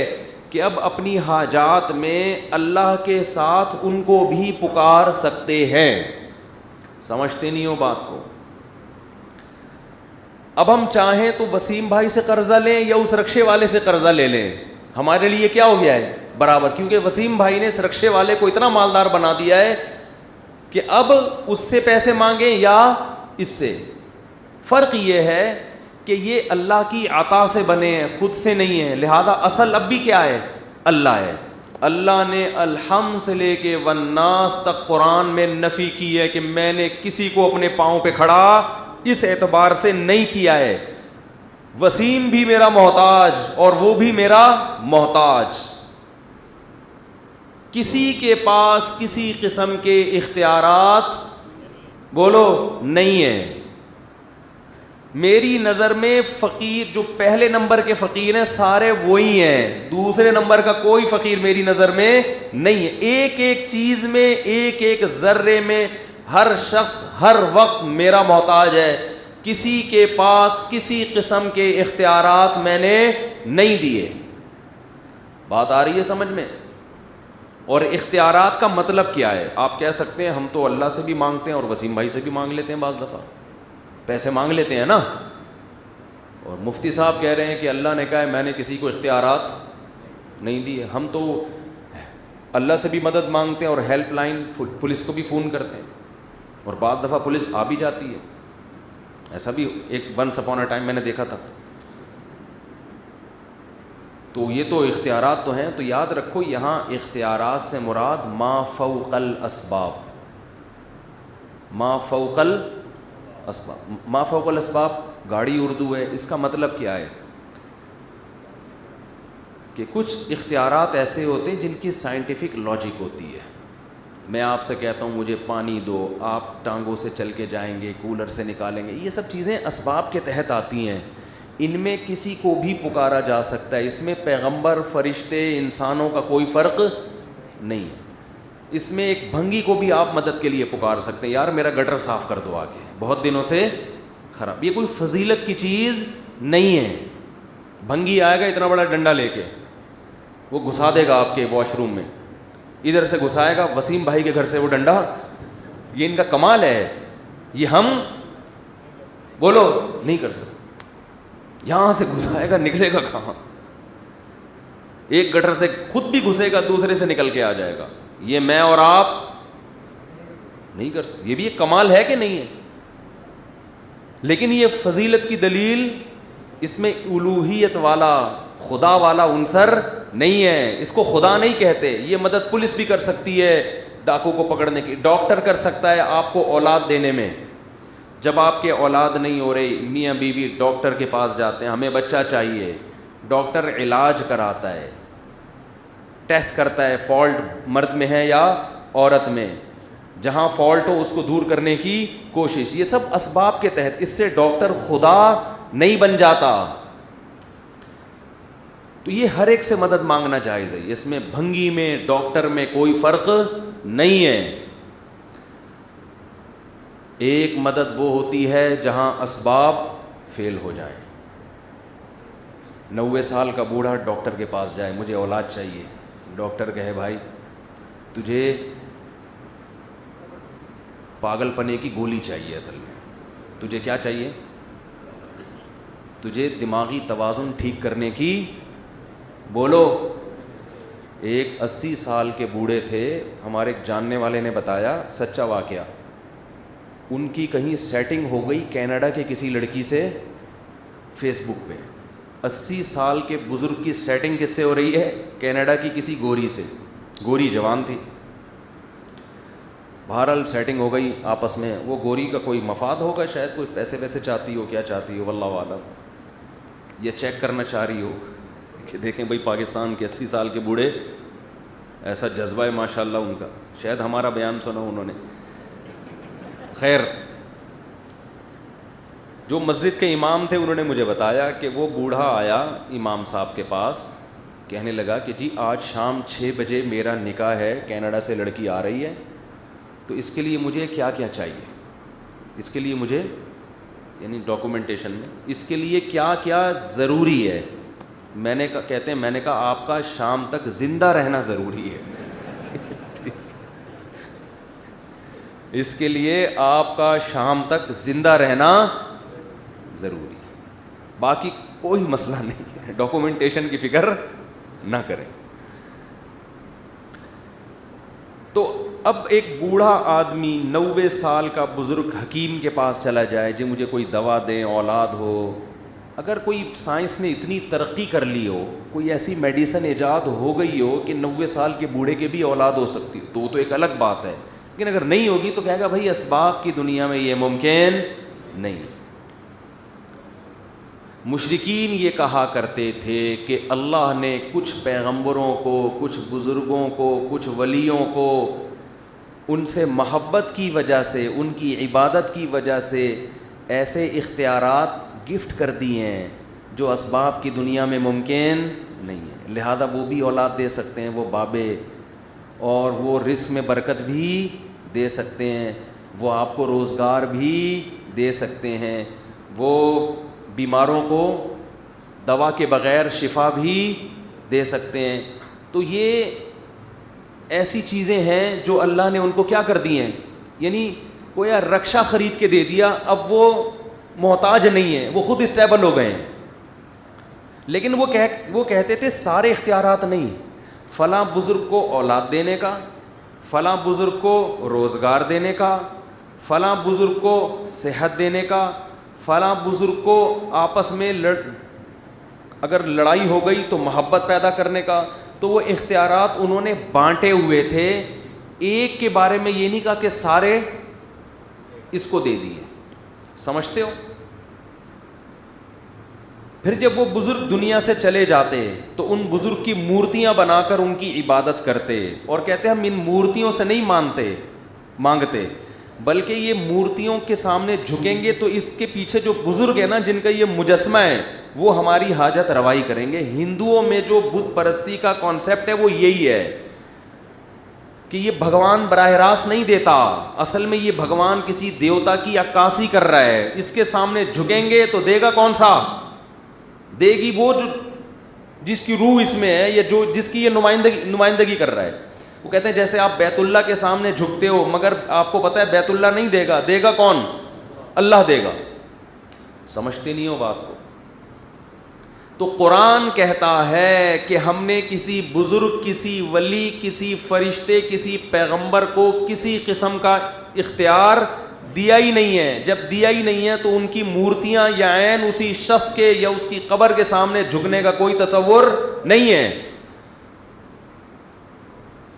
کہ اب اپنی حاجات میں اللہ کے ساتھ ان کو بھی پکار سکتے ہیں. سمجھتے نہیں ہو بات کو؟ اب ہم چاہیں تو وسیم بھائی سے قرضہ لیں یا اس رکشے والے سے قرضہ لے لیں, ہمارے لیے کیا ہو گیا ہے؟ برابر, کیونکہ وسیم بھائی نے اس رکشے والے کو اتنا مالدار بنا دیا ہے کہ اب اس سے پیسے مانگیں یا اس سے. فرق یہ ہے کہ یہ اللہ کی عطا سے بنے ہیں, خود سے نہیں ہیں, لہذا اصل اب بھی کیا ہے؟ اللہ ہے. اللہ نے الحمد سے لے کے والناس تک قرآن میں نفی کی ہے کہ میں نے کسی کو اپنے پاؤں پہ کھڑا اس اعتبار سے نہیں کیا ہے. وسیم بھی میرا محتاج اور وہ بھی میرا محتاج. کسی کے پاس کسی قسم کے اختیارات بولو نہیں ہیں. میری نظر میں فقیر جو پہلے نمبر کے فقیر ہیں سارے وہی ہیں, دوسرے نمبر کا کوئی فقیر میری نظر میں نہیں ہے. ایک ایک چیز میں, ایک ایک ذرے میں ہر شخص ہر وقت میرا محتاج ہے. کسی کے پاس کسی قسم کے اختیارات میں نے نہیں دیے. بات آ رہی ہے سمجھ میں؟ اور اختیارات کا مطلب کیا ہے؟ آپ کہہ سکتے ہیں ہم تو اللہ سے بھی مانگتے ہیں اور وسیم بھائی سے بھی مانگ لیتے ہیں, بعض دفعہ پیسے مانگ لیتے ہیں نا. اور مفتی صاحب کہہ رہے ہیں کہ اللہ نے کہا ہے میں نے کسی کو اختیارات نہیں دیے. ہم تو اللہ سے بھی مدد مانگتے ہیں اور ہیلپ لائن پولیس کو بھی فون کرتے ہیں, اور بعض دفعہ پولیس آ بھی جاتی ہے. ایسا بھی ایک ونس اپون اے ٹائم میں نے دیکھا تھا. تو یہ تو اختیارات تو ہیں. تو یاد رکھو یہاں اختیارات سے مراد ما فوق الاسباب, ما فوق الاسباب. ما فوق الاسباب گاڑی اردو ہے, اس کا مطلب کیا ہے کہ کچھ اختیارات ایسے ہوتے ہیں جن کی سائنٹیفک لاجک ہوتی ہے. میں آپ سے کہتا ہوں مجھے پانی دو, آپ ٹانگوں سے چل کے جائیں گے, کولر سے نکالیں گے, یہ سب چیزیں اسباب کے تحت آتی ہیں. ان میں کسی کو بھی پکارا جا سکتا ہے. اس میں پیغمبر, فرشتے, انسانوں کا کوئی فرق نہیں ہے. اس میں ایک بھنگی کو بھی آپ مدد کے لیے پکار سکتے ہیں, یار میرا گٹر صاف کر دو آ کے, بہت دنوں سے خراب. یہ کوئی فضیلت کی چیز نہیں ہے. بھنگی آئے گا اتنا بڑا ڈنڈا لے کے, وہ گھسا دے گا آپ کے واش روم میں, ادھر سے گھسائے گا وسیم بھائی کے گھر سے وہ ڈنڈا. یہ ان کا کمال ہے, یہ ہم بولو نہیں کر سکتے. یہاں سے گھسائے گا, نکلے گا کہاں؟ ایک گٹر سے خود بھی گھسے گا, دوسرے سے نکل کے آ جائے گا. یہ میں اور آپ نہیں کر سکتے. یہ بھی ایک کمال ہے کہ نہیں ہے؟ لیکن یہ فضیلت کی دلیل اس میں الوہیت والا, خدا والا عنصر نہیں ہے. اس کو خدا نہیں کہتے. یہ مدد پولیس بھی کر سکتی ہے ڈاکو کو پکڑنے کی, ڈاکٹر کر سکتا ہے آپ کو اولاد دینے میں. جب آپ کے اولاد نہیں ہو رہی, میاں بیوی ڈاکٹر کے پاس جاتے ہیں, ہمیں بچہ چاہیے, ڈاکٹر علاج کراتا ہے, ٹیسٹ کرتا ہے فالٹ مرد میں ہے یا عورت میں, جہاں فالٹ ہو اس کو دور کرنے کی کوشش. یہ سب اسباب کے تحت. اس سے ڈاکٹر خدا نہیں بن جاتا. تو یہ ہر ایک سے مدد مانگنا جائز ہے. اس میں بھنگی میں, ڈاکٹر میں کوئی فرق نہیں ہے. ایک مدد وہ ہوتی ہے جہاں اسباب فیل ہو جائیں. 90 سال کا بوڑھا ڈاکٹر کے پاس جائے, مجھے اولاد چاہیے. ڈاکٹر کہے بھائی تجھے پاگل پنے کی گولی چاہیے. اصل میں تجھے کیا چاہیے؟ تجھے دماغی توازن ٹھیک کرنے کی, بولو ایک 80 سال کے بوڑھے تھے, ہمارے ایک جاننے والے نے بتایا, سچا واقعہ, ان کی کہیں سیٹنگ ہو گئی کینیڈا کے کسی لڑکی سے فیس بک پہ. 80 سال کے بزرگ کی سیٹنگ کس سے ہو رہی ہے؟ کینیڈا کی کسی گوری سے. گوری جوان تھی, بہرحال سیٹنگ ہو گئی آپس میں. وہ گوری کا کوئی مفاد ہوگا, شاید کوئی پیسے ویسے چاہتی ہو, کیا چاہتی ہو واللہ عالم, یہ چیک کرنا چاہ رہی ہو کہ دیکھیں بھئی پاکستان کے 80 سال کے بوڑھے, ایسا جذبہ ہے ماشاء اللہ ان کا, شاید ہمارا بیان سنا انہوں نے. خیر, جو مسجد کے امام تھے انہوں نے مجھے بتایا کہ وہ بوڑھا آیا امام صاحب کے پاس, کہنے لگا کہ جی آج شام 6 بجے میرا نکاح ہے, کینیڈا سے لڑکی آ رہی ہے, تو اس کے لیے مجھے کیا کیا چاہیے, اس کے لیے مجھے یعنی ڈاکومنٹیشن میں اس کے لیے کیا کیا ضروری ہے. میں نے کہا آپ کا شام تک زندہ رہنا ضروری ہے. اس کے لیے آپ کا شام تک زندہ رہنا ضروری, باقی کوئی مسئلہ نہیں ہے, ڈاکومنٹیشن کی فکر نہ کریں. تو اب ایک بوڑھا آدمی 90 سال کا بزرگ حکیم کے پاس چلا جائے, جی مجھے کوئی دوا دیں, اولاد ہو. اگر کوئی سائنس نے اتنی ترقی کر لی ہو, کوئی ایسی میڈیسن ایجاد ہو گئی ہو کہ 90 سال کے بوڑھے کے بھی اولاد ہو سکتی, تو ایک الگ بات ہے. لیکن اگر نہیں ہوگی تو کہے گا بھائی اسباب کی دنیا میں یہ ممکن نہیں. مشرکین یہ کہا کرتے تھے کہ اللہ نے کچھ پیغمبروں کو, کچھ بزرگوں کو, کچھ ولیوں کو ان سے محبت کی وجہ سے, ان کی عبادت کی وجہ سے ایسے اختیارات گفٹ کر دیے ہیں جو اسباب کی دنیا میں ممکن نہیں ہے. لہذا وہ بھی اولاد دے سکتے ہیں, وہ بابے, اور وہ رزق میں برکت بھی دے سکتے ہیں, وہ آپ کو روزگار بھی دے سکتے ہیں, وہ بیماروں کو دوا کے بغیر شفا بھی دے سکتے ہیں. تو یہ ایسی چیزیں ہیں جو اللہ نے ان کو کیا کر دی ہیں, یعنی کوئی رکشہ خرید کے دے دیا, اب وہ محتاج نہیں ہے, وہ خود اسٹیبل ہو گئے ہیں. لیکن وہ کہتے تھے سارے اختیارات نہیں, فلاں بزرگ کو اولاد دینے کا, فلاں بزرگ کو روزگار دینے کا, فلاں بزرگ کو صحت دینے کا, فلاں بزرگ کو آپس میں اگر لڑائی ہو گئی تو محبت پیدا کرنے کا. تو وہ اختیارات انہوں نے بانٹے ہوئے تھے, ایک کے بارے میں یہ نہیں کہا کہ سارے اس کو دے دیے. سمجھتے ہو؟ پھر جب وہ بزرگ دنیا سے چلے جاتے تو ان بزرگ کی مورتیاں بنا کر ان کی عبادت کرتے, اور کہتے ہم ان مورتیوں سے نہیں مانگتے بلکہ یہ مورتیوں کے سامنے جھکیں گے تو اس کے پیچھے جو بزرگ ہے نا, جن کا یہ مجسمہ ہے, وہ ہماری حاجت روائی کریں گے. ہندوؤں میں جو بت پرستی کا کانسیپٹ ہے وہ یہی ہے کہ یہ بھگوان براہ راست نہیں دیتا, اصل میں یہ بھگوان کسی دیوتا کی عکاسی کر رہا ہے. اس کے سامنے جھکیں گے تو دے گا کون سا؟ دے گی وہ جو جس کی روح اس میں ہے, یا جو جس کی یہ نمائندگی کر رہا ہے. وہ کہتے ہیں جیسے آپ بیت اللہ کے سامنے جھکتے ہو, مگر آپ کو پتہ ہے بیت اللہ نہیں دے گا, دے گا کون؟ اللہ دے گا. سمجھتے نہیں ہو بات کو؟ تو قرآن کہتا ہے کہ ہم نے کسی بزرگ, کسی ولی, کسی فرشتے, کسی پیغمبر کو کسی قسم کا اختیار دیا ہی نہیں ہے. جب دیا ہی نہیں ہے تو ان کی مورتیاں یا عین اسی شخص کے یا اس کی قبر کے سامنے جھکنے کا کوئی تصور نہیں ہے.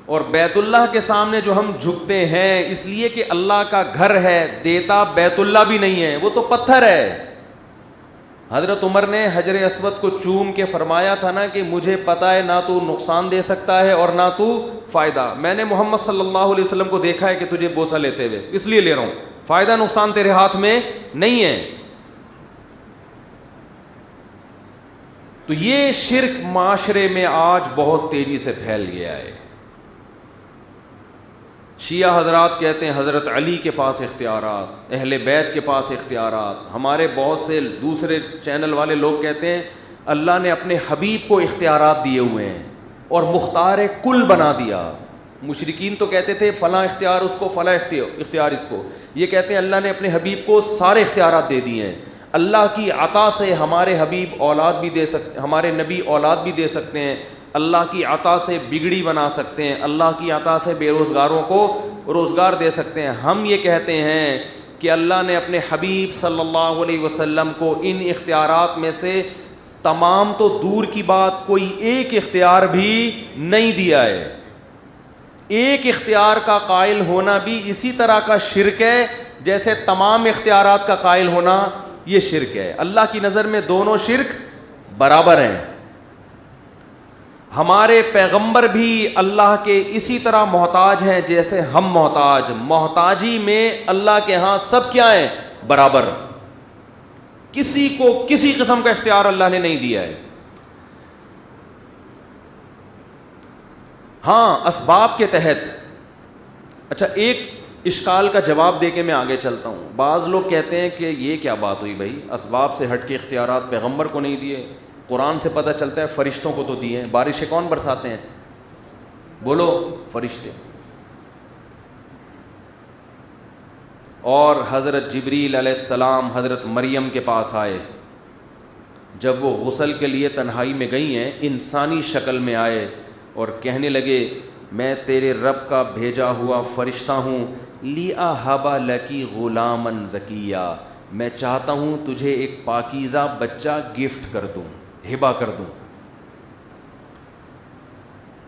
اور بیت اللہ کے سامنے جو ہم جھکتے ہیں اس لیے کہ اللہ کا گھر ہے, دیتا بیت اللہ بھی نہیں ہے, وہ تو پتھر ہے. حضرت عمر نے حجر اسود کو چوم کے فرمایا تھا نا کہ مجھے پتہ ہے نہ تو نقصان دے سکتا ہے اور نہ تو فائدہ. میں نے محمد صلی اللہ علیہ وسلم کو دیکھا ہے کہ تجھے بوسہ لیتے ہوئے, اس لیے لے رہا ہوں, فائدہ نقصان تیرے ہاتھ میں نہیں ہے. تو یہ شرک معاشرے میں آج بہت تیزی سے پھیل گیا ہے. شیعہ حضرات کہتے ہیں حضرت علی کے پاس اختیارات, اہل بیت کے پاس اختیارات. ہمارے بہت سے دوسرے چینل والے لوگ کہتے ہیں اللہ نے اپنے حبیب کو اختیارات دیے ہوئے ہیں اور مختار کل بنا دیا. مشرکین تو کہتے تھے فلاں اختیار اس کو, فلاں اختیار اس کو. یہ کہتے ہیں اللہ نے اپنے حبیب کو سارے اختیارات دے دیے ہیں. اللہ کی عطا سے ہمارے حبیب اولاد بھی دے سکتے, ہمارے نبی اولاد بھی دے سکتے ہیں, اللہ کی عطا سے بگڑی بنا سکتے ہیں, اللہ کی عطا سے بے روزگاروں کو روزگار دے سکتے ہیں. ہم یہ کہتے ہیں کہ اللہ نے اپنے حبیب صلی اللہ علیہ وسلم کو ان اختیارات میں سے تمام تو دور کی بات کوئی ایک اختیار بھی نہیں دیا ہے. ایک اختیار کا قائل ہونا بھی اسی طرح کا شرک ہے جیسے تمام اختیارات کا قائل ہونا یہ شرک ہے. اللہ کی نظر میں دونوں شرک برابر ہیں. ہمارے پیغمبر بھی اللہ کے اسی طرح محتاج ہیں جیسے ہم محتاج. محتاجی میں اللہ کے ہاں سب کیا ہیں؟ برابر. کسی کو کسی قسم کا اختیار اللہ نے نہیں دیا ہے. ہاں اسباب کے تحت. اچھا ایک اشکال کا جواب دے کے میں آگے چلتا ہوں. بعض لوگ کہتے ہیں کہ یہ کیا بات ہوئی بھائی, اسباب سے ہٹ کے اختیارات پیغمبر کو نہیں دیے, قرآن سے پتہ چلتا ہے فرشتوں کو تو دیے ہیں. بارشیں کون برساتے ہیں؟ بولو, فرشتے. اور حضرت جبریل علیہ السلام حضرت مریم کے پاس آئے, جب وہ غسل کے لیے تنہائی میں گئی ہیں انسانی شکل میں آئے اور کہنے لگے میں تیرے رب کا بھیجا ہوا فرشتہ ہوں, لِأَهَبَ لَكِ غُلَامًا زَكِيًّا, میں چاہتا ہوں تجھے ایک پاکیزہ بچہ گفٹ کر دوں, ہبہ کر دوں.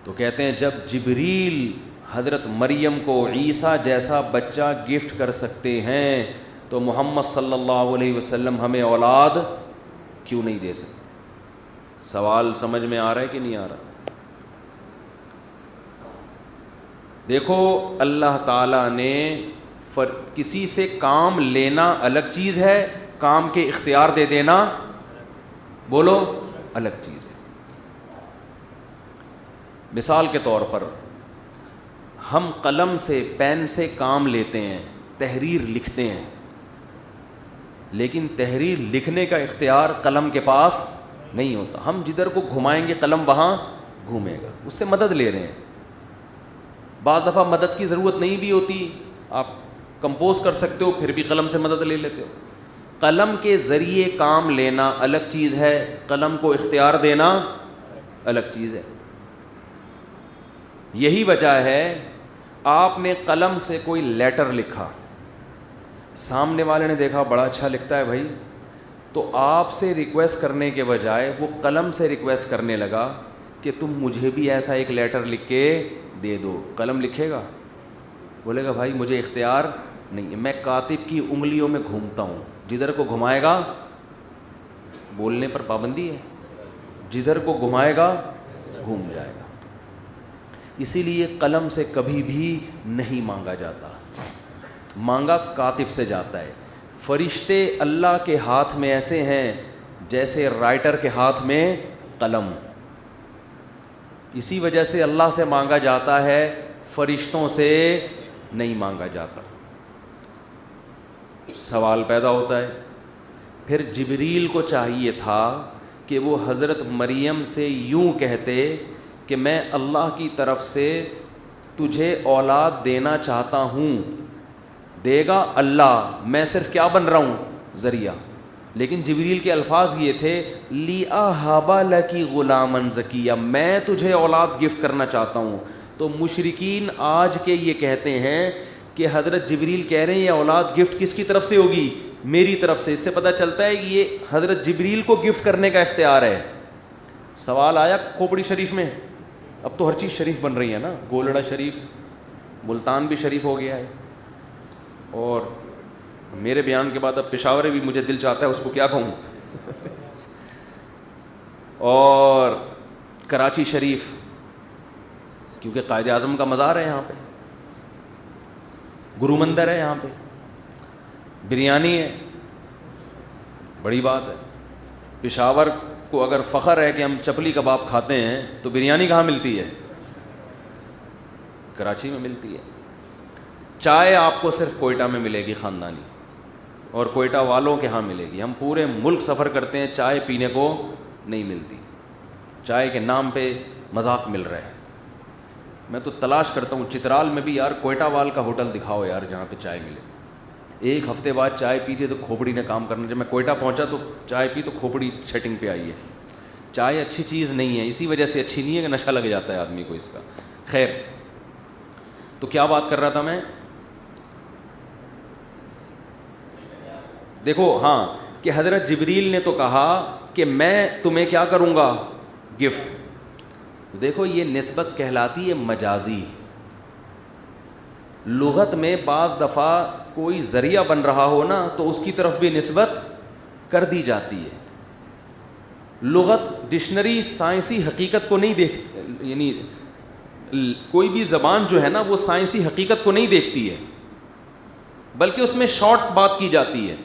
تو کہتے ہیں جب جبریل حضرت مریم کو عیسیٰ جیسا بچہ گفٹ کر سکتے ہیں تو محمد صلی اللہ علیہ وسلم ہمیں اولاد کیوں نہیں دے سکتے؟ سوال سمجھ میں آ رہا ہے کہ نہیں آ رہا؟ دیکھو اللہ تعالیٰ نے کسی سے کام لینا الگ چیز ہے, کام کے اختیار دے دینا بولو الگ چیز ہے. مثال کے طور پر ہم قلم سے پین سے کام لیتے ہیں, تحریر لکھتے ہیں, لیکن تحریر لکھنے کا اختیار قلم کے پاس نہیں ہوتا. ہم جدھر کو گھمائیں گے قلم وہاں گھومے گا, اس سے مدد لے رہے ہیں. بعض دفعہ مدد کی ضرورت نہیں بھی ہوتی, آپ کمپوز کر سکتے ہو پھر بھی قلم سے مدد لے لیتے ہو. قلم کے ذریعے کام لینا الگ چیز ہے, قلم کو اختیار دینا الگ چیز ہے. یہی وجہ ہے آپ نے قلم سے کوئی لیٹر لکھا, سامنے والے نے دیکھا بڑا اچھا لکھتا ہے بھائی, تو آپ سے ریکویسٹ کرنے کے بجائے وہ قلم سے ریکویسٹ کرنے لگا کہ تم مجھے بھی ایسا ایک لیٹر لکھ کے دے دو. قلم لکھے گا؟ بولے گا بھائی مجھے اختیار نہیں ہے, میں کاتب کی انگلیوں میں گھومتا ہوں, جدھر کو گھمائے گا بولنے پر پابندی ہے, جدھر کو گھمائے گا گھوم جائے گا. اسی لیے قلم سے کبھی بھی نہیں مانگا جاتا, مانگا کاتب سے جاتا ہے. فرشتے اللہ کے ہاتھ میں ایسے ہیں جیسے رائٹر کے ہاتھ میں قلم. اسی وجہ سے اللہ سے مانگا جاتا ہے, فرشتوں سے نہیں مانگا جاتا. سوال پیدا ہوتا ہے پھر جبریل کو چاہیے تھا کہ وہ حضرت مریم سے یوں کہتے کہ میں اللہ کی طرف سے تجھے اولاد دینا چاہتا ہوں, دے گا اللہ, میں صرف کیا بن رہا ہوں؟ ذریعہ. لیکن جبریل کے الفاظ یہ تھے لِأَهَبَ لَكِ غُلَامًا زَكِيًّا, میں تجھے اولاد گفٹ کرنا چاہتا ہوں. تو مشرکین آج کے یہ کہتے ہیں کہ حضرت جبریل کہہ رہے ہیں یہ اولاد گفٹ کس کی طرف سے ہوگی؟ میری طرف سے. اس سے پتہ چلتا ہے کہ یہ حضرت جبریل کو گفٹ کرنے کا اختیار ہے. سوال آیا کھوپڑی شریف میں, اب تو ہر چیز شریف بن رہی ہے نا, گولڑا شریف, ملتان بھی شریف ہو گیا ہے, اور میرے بیان کے بعد اب پشاور بھی مجھے دل چاہتا ہے اس کو کیا کہوں, اور کراچی شریف, کیونکہ قائد اعظم کا مزار ہے یہاں پہ, گرو مندر ہے یہاں پہ, بریانی ہے, بڑی بات ہے. پشاور کو اگر فخر ہے کہ ہم چپلی کباب کھاتے ہیں تو بریانی کہاں ملتی ہے؟ کراچی میں ملتی ہے. چائے آپ کو صرف کوئٹہ میں ملے گی خاندانی, اور کوئٹہ والوں کے ہاں ملے گی. ہم پورے ملک سفر کرتے ہیں, چائے پینے کو نہیں ملتی. چائے کے نام پہ مذاق مل رہا ہے. میں تو تلاش کرتا ہوں چترال میں بھی یار کوئٹہ وال کا ہوٹل دکھاؤ یار جہاں پہ چائے ملے. ایک ہفتے بعد چائے پیتے تو کھوپڑی نے کام کرنا. جب میں کوئٹہ پہنچا تو چائے پی تو کھوپڑی سیٹنگ پہ آئی ہے. چائے اچھی چیز نہیں ہے, اسی وجہ سے اچھی نہیں ہے کہ نشہ لگ جاتا ہے آدمی کو اس کا. خیر, تو کیا بات کر رہا تھا میں, دیکھو ہاں کہ حضرت جبریل نے تو کہا کہ میں تمہیں کیا کروں گا, گفٹ. دیکھو یہ نسبت کہلاتی ہے مجازی. لغت میں بعض دفعہ کوئی ذریعہ بن رہا ہو نا تو اس کی طرف بھی نسبت کر دی جاتی ہے. لغت ڈکشنری سائنسی حقیقت کو نہیں یعنی کوئی بھی زبان جو ہے نا وہ سائنسی حقیقت کو نہیں دیکھتی ہے, بلکہ اس میں شارٹ بات کی جاتی ہے.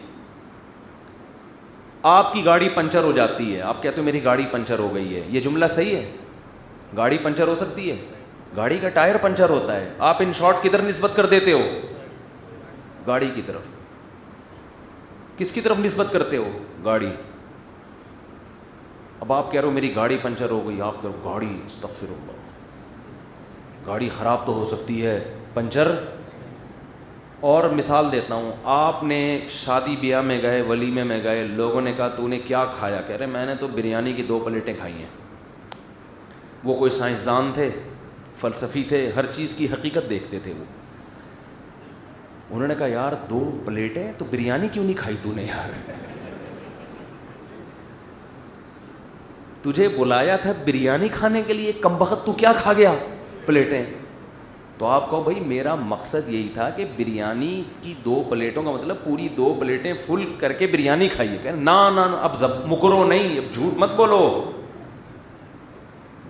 آپ کی گاڑی پنچر ہو جاتی ہے, آپ کہتے ہو میری گاڑی پنچر ہو گئی ہے, یہ جملہ صحیح ہے؟ گاڑی پنچر ہو سکتی ہے؟ گاڑی کا ٹائر پنچر ہوتا ہے. آپ ان شارٹ کدھر نسبت کر دیتے ہو؟ گاڑی کی طرف. کس کی طرف نسبت کرتے ہو؟ گاڑی. اب آپ کہہ رہے ہو میری گاڑی پنچر ہو گئی, آپ کہہ رہے ہو گاڑی, استغفر اللہ, گاڑی خراب تو ہو سکتی ہے, پنچر. اور مثال دیتا ہوں, آپ نے شادی بیاہ میں گئے, ولیمے میں گئے, لوگوں نے کہا تو نے کیا کھایا؟ کہہ رہے میں نے تو بریانی کی 2 پلیٹیں کھائی ہیں. وہ کوئی سائنسدان تھے, فلسفی تھے, ہر چیز کی حقیقت دیکھتے تھے. وہ انہوں نے کہا یار 2 پلیٹیں تو بریانی کیوں نہیں کھائی تو نے یار؟ تجھے بلایا تھا بریانی کھانے کے لیے, کمبخت تو کیا کھا گیا پلیٹیں؟ تو آپ کہو بھائی میرا مقصد یہی تھا کہ بریانی کی 2 پلیٹوں کا مطلب پوری 2 پلیٹیں فل کر کے بریانی کھائیے. کہ نا اب مکرو نہیں, اب جھوٹ مت بولو,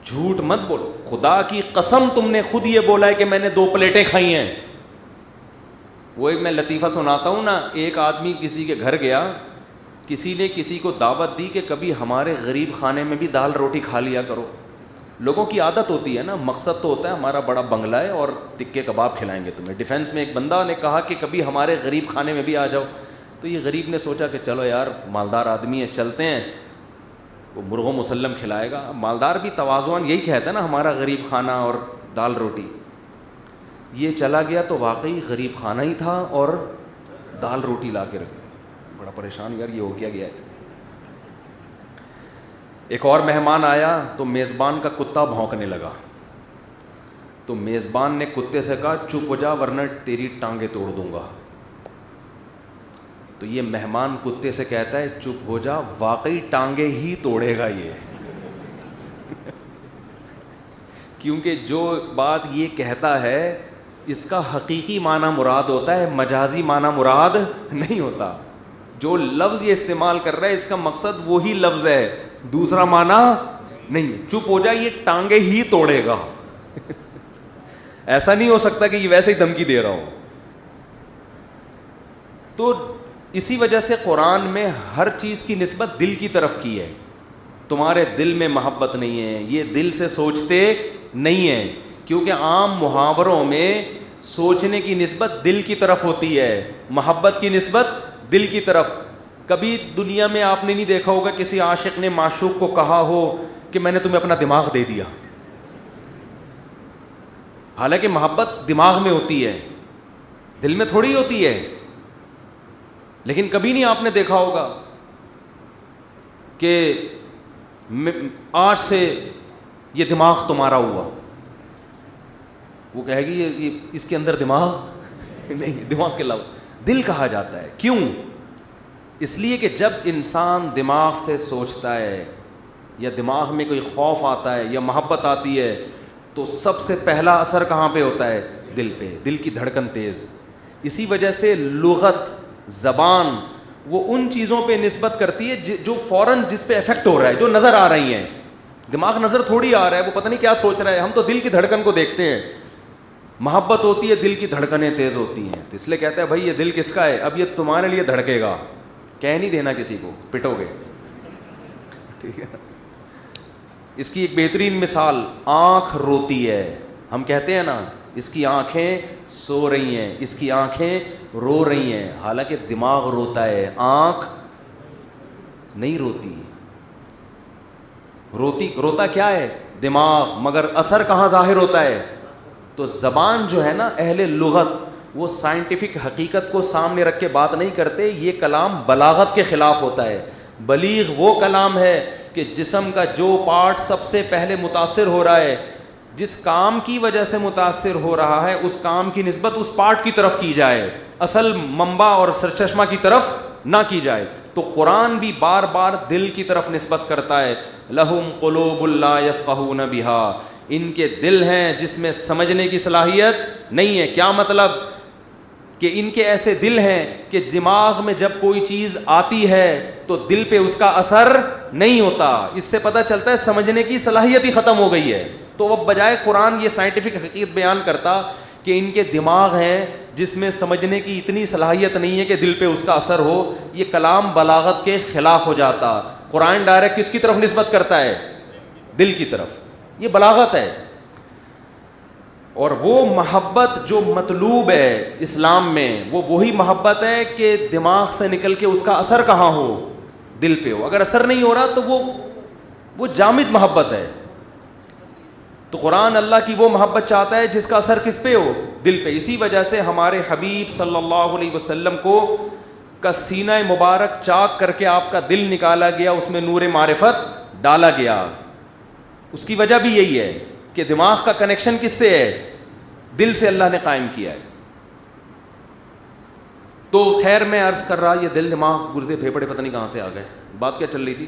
جھوٹ مت بولو. خدا کی قسم تم نے خود یہ بولا ہے کہ میں نے 2 پلیٹیں کھائی ہیں. وہ ایک میں لطیفہ سناتا ہوں نا, ایک آدمی کسی کے گھر گیا, کسی نے کسی کو دعوت دی کہ کبھی ہمارے غریب خانے میں بھی دال روٹی کھا لیا کرو. لوگوں کی عادت ہوتی ہے نا, مقصد تو ہوتا ہے ہمارا بڑا بنگلہ ہے اور ٹکے کباب کھلائیں گے تمہیں. ڈیفینس میں ایک بندہ نے کہا کہ کبھی ہمارے غریب خانے میں بھی آ جاؤ. تو یہ غریب نے سوچا کہ چلو یار مالدار آدمی ہے, چلتے ہیں, وہ مرغ و مسلم کھلائے گا. مالدار بھی تواضعاً یہی کہتا ہے نا ہمارا غریب خانہ اور دال روٹی. یہ چلا گیا تو واقعی غریب خانہ ہی تھا اور دال روٹی لا کے رکھ دی. بڑا پریشان, یار یہ ہو کیا گیا ہے. ایک اور مہمان آیا تو میزبان کا کتا بھونکنے لگا. تو میزبان نے کتے سے کہا چپ ہو جا ورنہ تیری ٹانگیں توڑ دوں گا. تو یہ مہمان کتے سے کہتا ہے چپ ہو جا, واقعی ٹانگیں ہی توڑے گا یہ. کیونکہ جو بات یہ کہتا ہے اس کا حقیقی معنی مراد ہوتا ہے, مجازی معنی مراد نہیں ہوتا. جو لفظ یہ استعمال کر رہا ہے اس کا مقصد وہی لفظ ہے, دوسرا معنی نہیں. چپ ہو جائے, یہ ٹانگیں ہی توڑے گا. ایسا نہیں ہو سکتا کہ یہ ویسے ہی دھمکی دے رہا ہو. تو اسی وجہ سے قرآن میں ہر چیز کی نسبت دل کی طرف کی ہے. تمہارے دل میں محبت نہیں ہے, یہ دل سے سوچتے نہیں ہیں. کیونکہ عام محاوروں میں سوچنے کی نسبت دل کی طرف ہوتی ہے, محبت کی نسبت دل کی طرف. کبھی دنیا میں آپ نے نہیں دیکھا ہوگا کسی عاشق نے معشوق کو کہا ہو کہ میں نے تمہیں اپنا دماغ دے دیا. حالانکہ محبت دماغ میں ہوتی ہے, دل میں تھوڑی ہوتی ہے. لیکن کبھی نہیں آپ نے دیکھا ہوگا کہ آج سے یہ دماغ تمہارا ہوا. وہ کہے گی یہ اس کے اندر دماغ نہیں, دماغ کے علاوہ دل کہا جاتا ہے. کیوں؟ اس لیے کہ جب انسان دماغ سے سوچتا ہے یا دماغ میں کوئی خوف آتا ہے یا محبت آتی ہے تو سب سے پہلا اثر کہاں پہ ہوتا ہے؟ دل پہ. دل کی دھڑکن تیز. اسی وجہ سے لغت, زبان وہ ان چیزوں پہ نسبت کرتی ہے جو فوراً جس پہ افیکٹ ہو رہا ہے, جو نظر آ رہی ہیں. دماغ نظر تھوڑی آ رہا ہے, وہ پتہ نہیں کیا سوچ رہا ہے. ہم تو دل کی دھڑکن کو دیکھتے ہیں. محبت ہوتی ہے, دل کی دھڑکنیں تیز ہوتی ہیں. تو اس لیے کہتا ہے بھائی یہ دل کس کا ہے, اب یہ تمہارے لیے دھڑکے گا. کہہ نہیں دینا کسی کو, پٹو گے. ٹھیک ہے. اس کی ایک بہترین مثال, آنکھ روتی ہے. ہم کہتے ہیں نا اس کی آنکھیں سو رہی ہیں, اس کی آنکھیں رو رہی ہیں. حالانکہ دماغ روتا ہے, آنکھ نہیں روتی. روتا کیا ہے؟ دماغ. مگر اثر کہاں ظاہر ہوتا ہے؟ تو زبان جو ہے نا, اہل لغت وہ سائنٹیفک حقیقت کو سامنے رکھ کے بات نہیں کرتے. یہ کلام بلاغت کے خلاف ہوتا ہے. بلیغ وہ کلام ہے کہ جسم کا جو پارٹ سب سے پہلے متاثر ہو رہا ہے, جس کام کی وجہ سے متاثر ہو رہا ہے, اس کام کی نسبت اس پارٹ کی طرف کی جائے, اصل منبع اور سرچشمہ کی طرف نہ کی جائے. تو قرآن بھی بار بار دل کی طرف نسبت کرتا ہے. لہم قلوب لا یفقہون بہا, ان کے دل ہیں جس میں سمجھنے کی صلاحیت نہیں ہے. کیا مطلب؟ کہ ان کے ایسے دل ہیں کہ دماغ میں جب کوئی چیز آتی ہے تو دل پہ اس کا اثر نہیں ہوتا. اس سے پتہ چلتا ہے سمجھنے کی صلاحیت ہی ختم ہو گئی ہے. تو اب بجائے قرآن یہ سائنٹیفک حقیقت بیان کرتا کہ ان کے دماغ ہیں جس میں سمجھنے کی اتنی صلاحیت نہیں ہے کہ دل پہ اس کا اثر ہو, یہ کلام بلاغت کے خلاف ہو جاتا. قرآن ڈائریکٹ کس کی طرف نسبت کرتا ہے؟ دل کی طرف. یہ بلاغت ہے. اور وہ محبت جو مطلوب ہے اسلام میں, وہ وہی محبت ہے کہ دماغ سے نکل کے اس کا اثر کہاں ہو؟ دل پہ ہو. اگر اثر نہیں ہو رہا تو وہ جامد محبت ہے. تو قرآن اللہ کی وہ محبت چاہتا ہے جس کا اثر کس پہ ہو؟ دل پہ. اسی وجہ سے ہمارے حبیب صلی اللہ علیہ وسلم کو کا سینہ مبارک چاک کر کے آپ کا دل نکالا گیا, اس میں نور معرفت ڈالا گیا. اس کی وجہ بھی یہی ہے کہ دماغ کا کنیکشن کس سے ہے؟ دل سے اللہ نے قائم کیا ہے. تو خیر میں عرض کر رہا, یہ دل دماغ گردے پھیپڑے پتہ نہیں کہاں سے آ گئے. بات کیا چل رہی تھی؟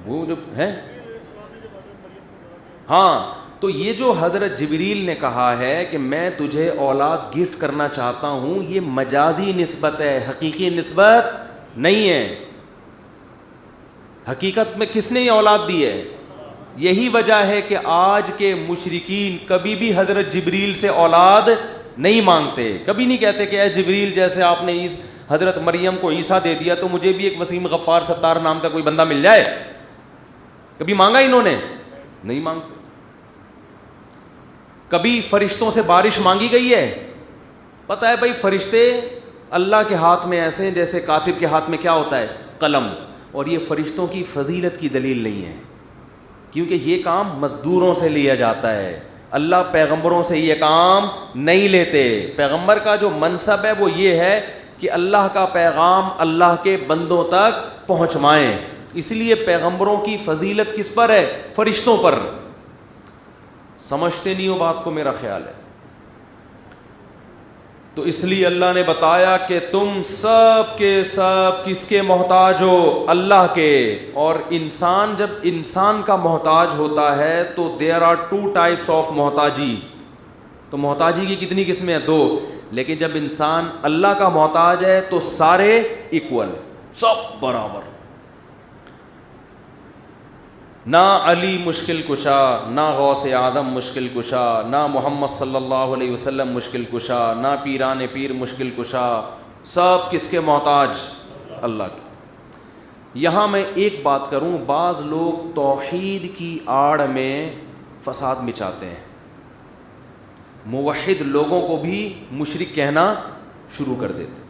وہ جو ہے ہاں, تو یہ جو حضرت جبریل نے کہا ہے کہ میں تجھے اولاد گفٹ کرنا چاہتا ہوں, یہ مجازی نسبت ہے, حقیقی نسبت نہیں ہے. حقیقت میں کس نے یہ اولاد دی ہے؟ یہی وجہ ہے کہ آج کے مشرکین کبھی بھی حضرت جبریل سے اولاد نہیں مانگتے. کبھی نہیں کہتے کہ اے جبریل, جیسے آپ نے حضرت مریم کو عیسیٰ دے دیا تو مجھے بھی ایک وسیم غفار ستار نام کا کوئی بندہ مل جائے. کبھی مانگا انہوں نے؟ نہیں مانگتے. کبھی فرشتوں سے بارش مانگی گئی ہے؟ پتہ ہے بھائی, فرشتے اللہ کے ہاتھ میں ایسے ہیں جیسے کاتب کے ہاتھ میں کیا ہوتا ہے؟ قلم. اور یہ فرشتوں کی فضیلت کی دلیل نہیں ہے, کیونکہ یہ کام مزدوروں سے لیا جاتا ہے. اللہ پیغمبروں سے یہ کام نہیں لیتے. پیغمبر کا جو منصب ہے وہ یہ ہے کہ اللہ کا پیغام اللہ کے بندوں تک پہنچوائیں. اس لیے پیغمبروں کی فضیلت کس پر ہے؟ فرشتوں پر. سمجھتے نہیں ہو بات کو, میرا خیال ہے. تو اس لیے اللہ نے بتایا کہ تم سب کے سب کس کے محتاج ہو؟ اللہ کے. اور انسان جب انسان کا محتاج ہوتا ہے تو دیر آر 2 types آف محتاجی. تو محتاجی کی کتنی قسمیں ہیں؟ 2. لیکن جب انسان اللہ کا محتاج ہے تو سارے ایکول, سب برابر. نہ علی مشکل کشا, نہ غوث اعظم مشکل کشا, نہ محمد صلی اللہ علیہ وسلم مشکل کشا, نہ پیران پیر مشکل کشا. سب کس کے محتاج؟ اللہ کے. یہاں میں ایک بات کروں, بعض لوگ توحید کی آڑ میں فساد مچاتے ہیں. موحد لوگوں کو بھی مشرک کہنا شروع کر دیتے.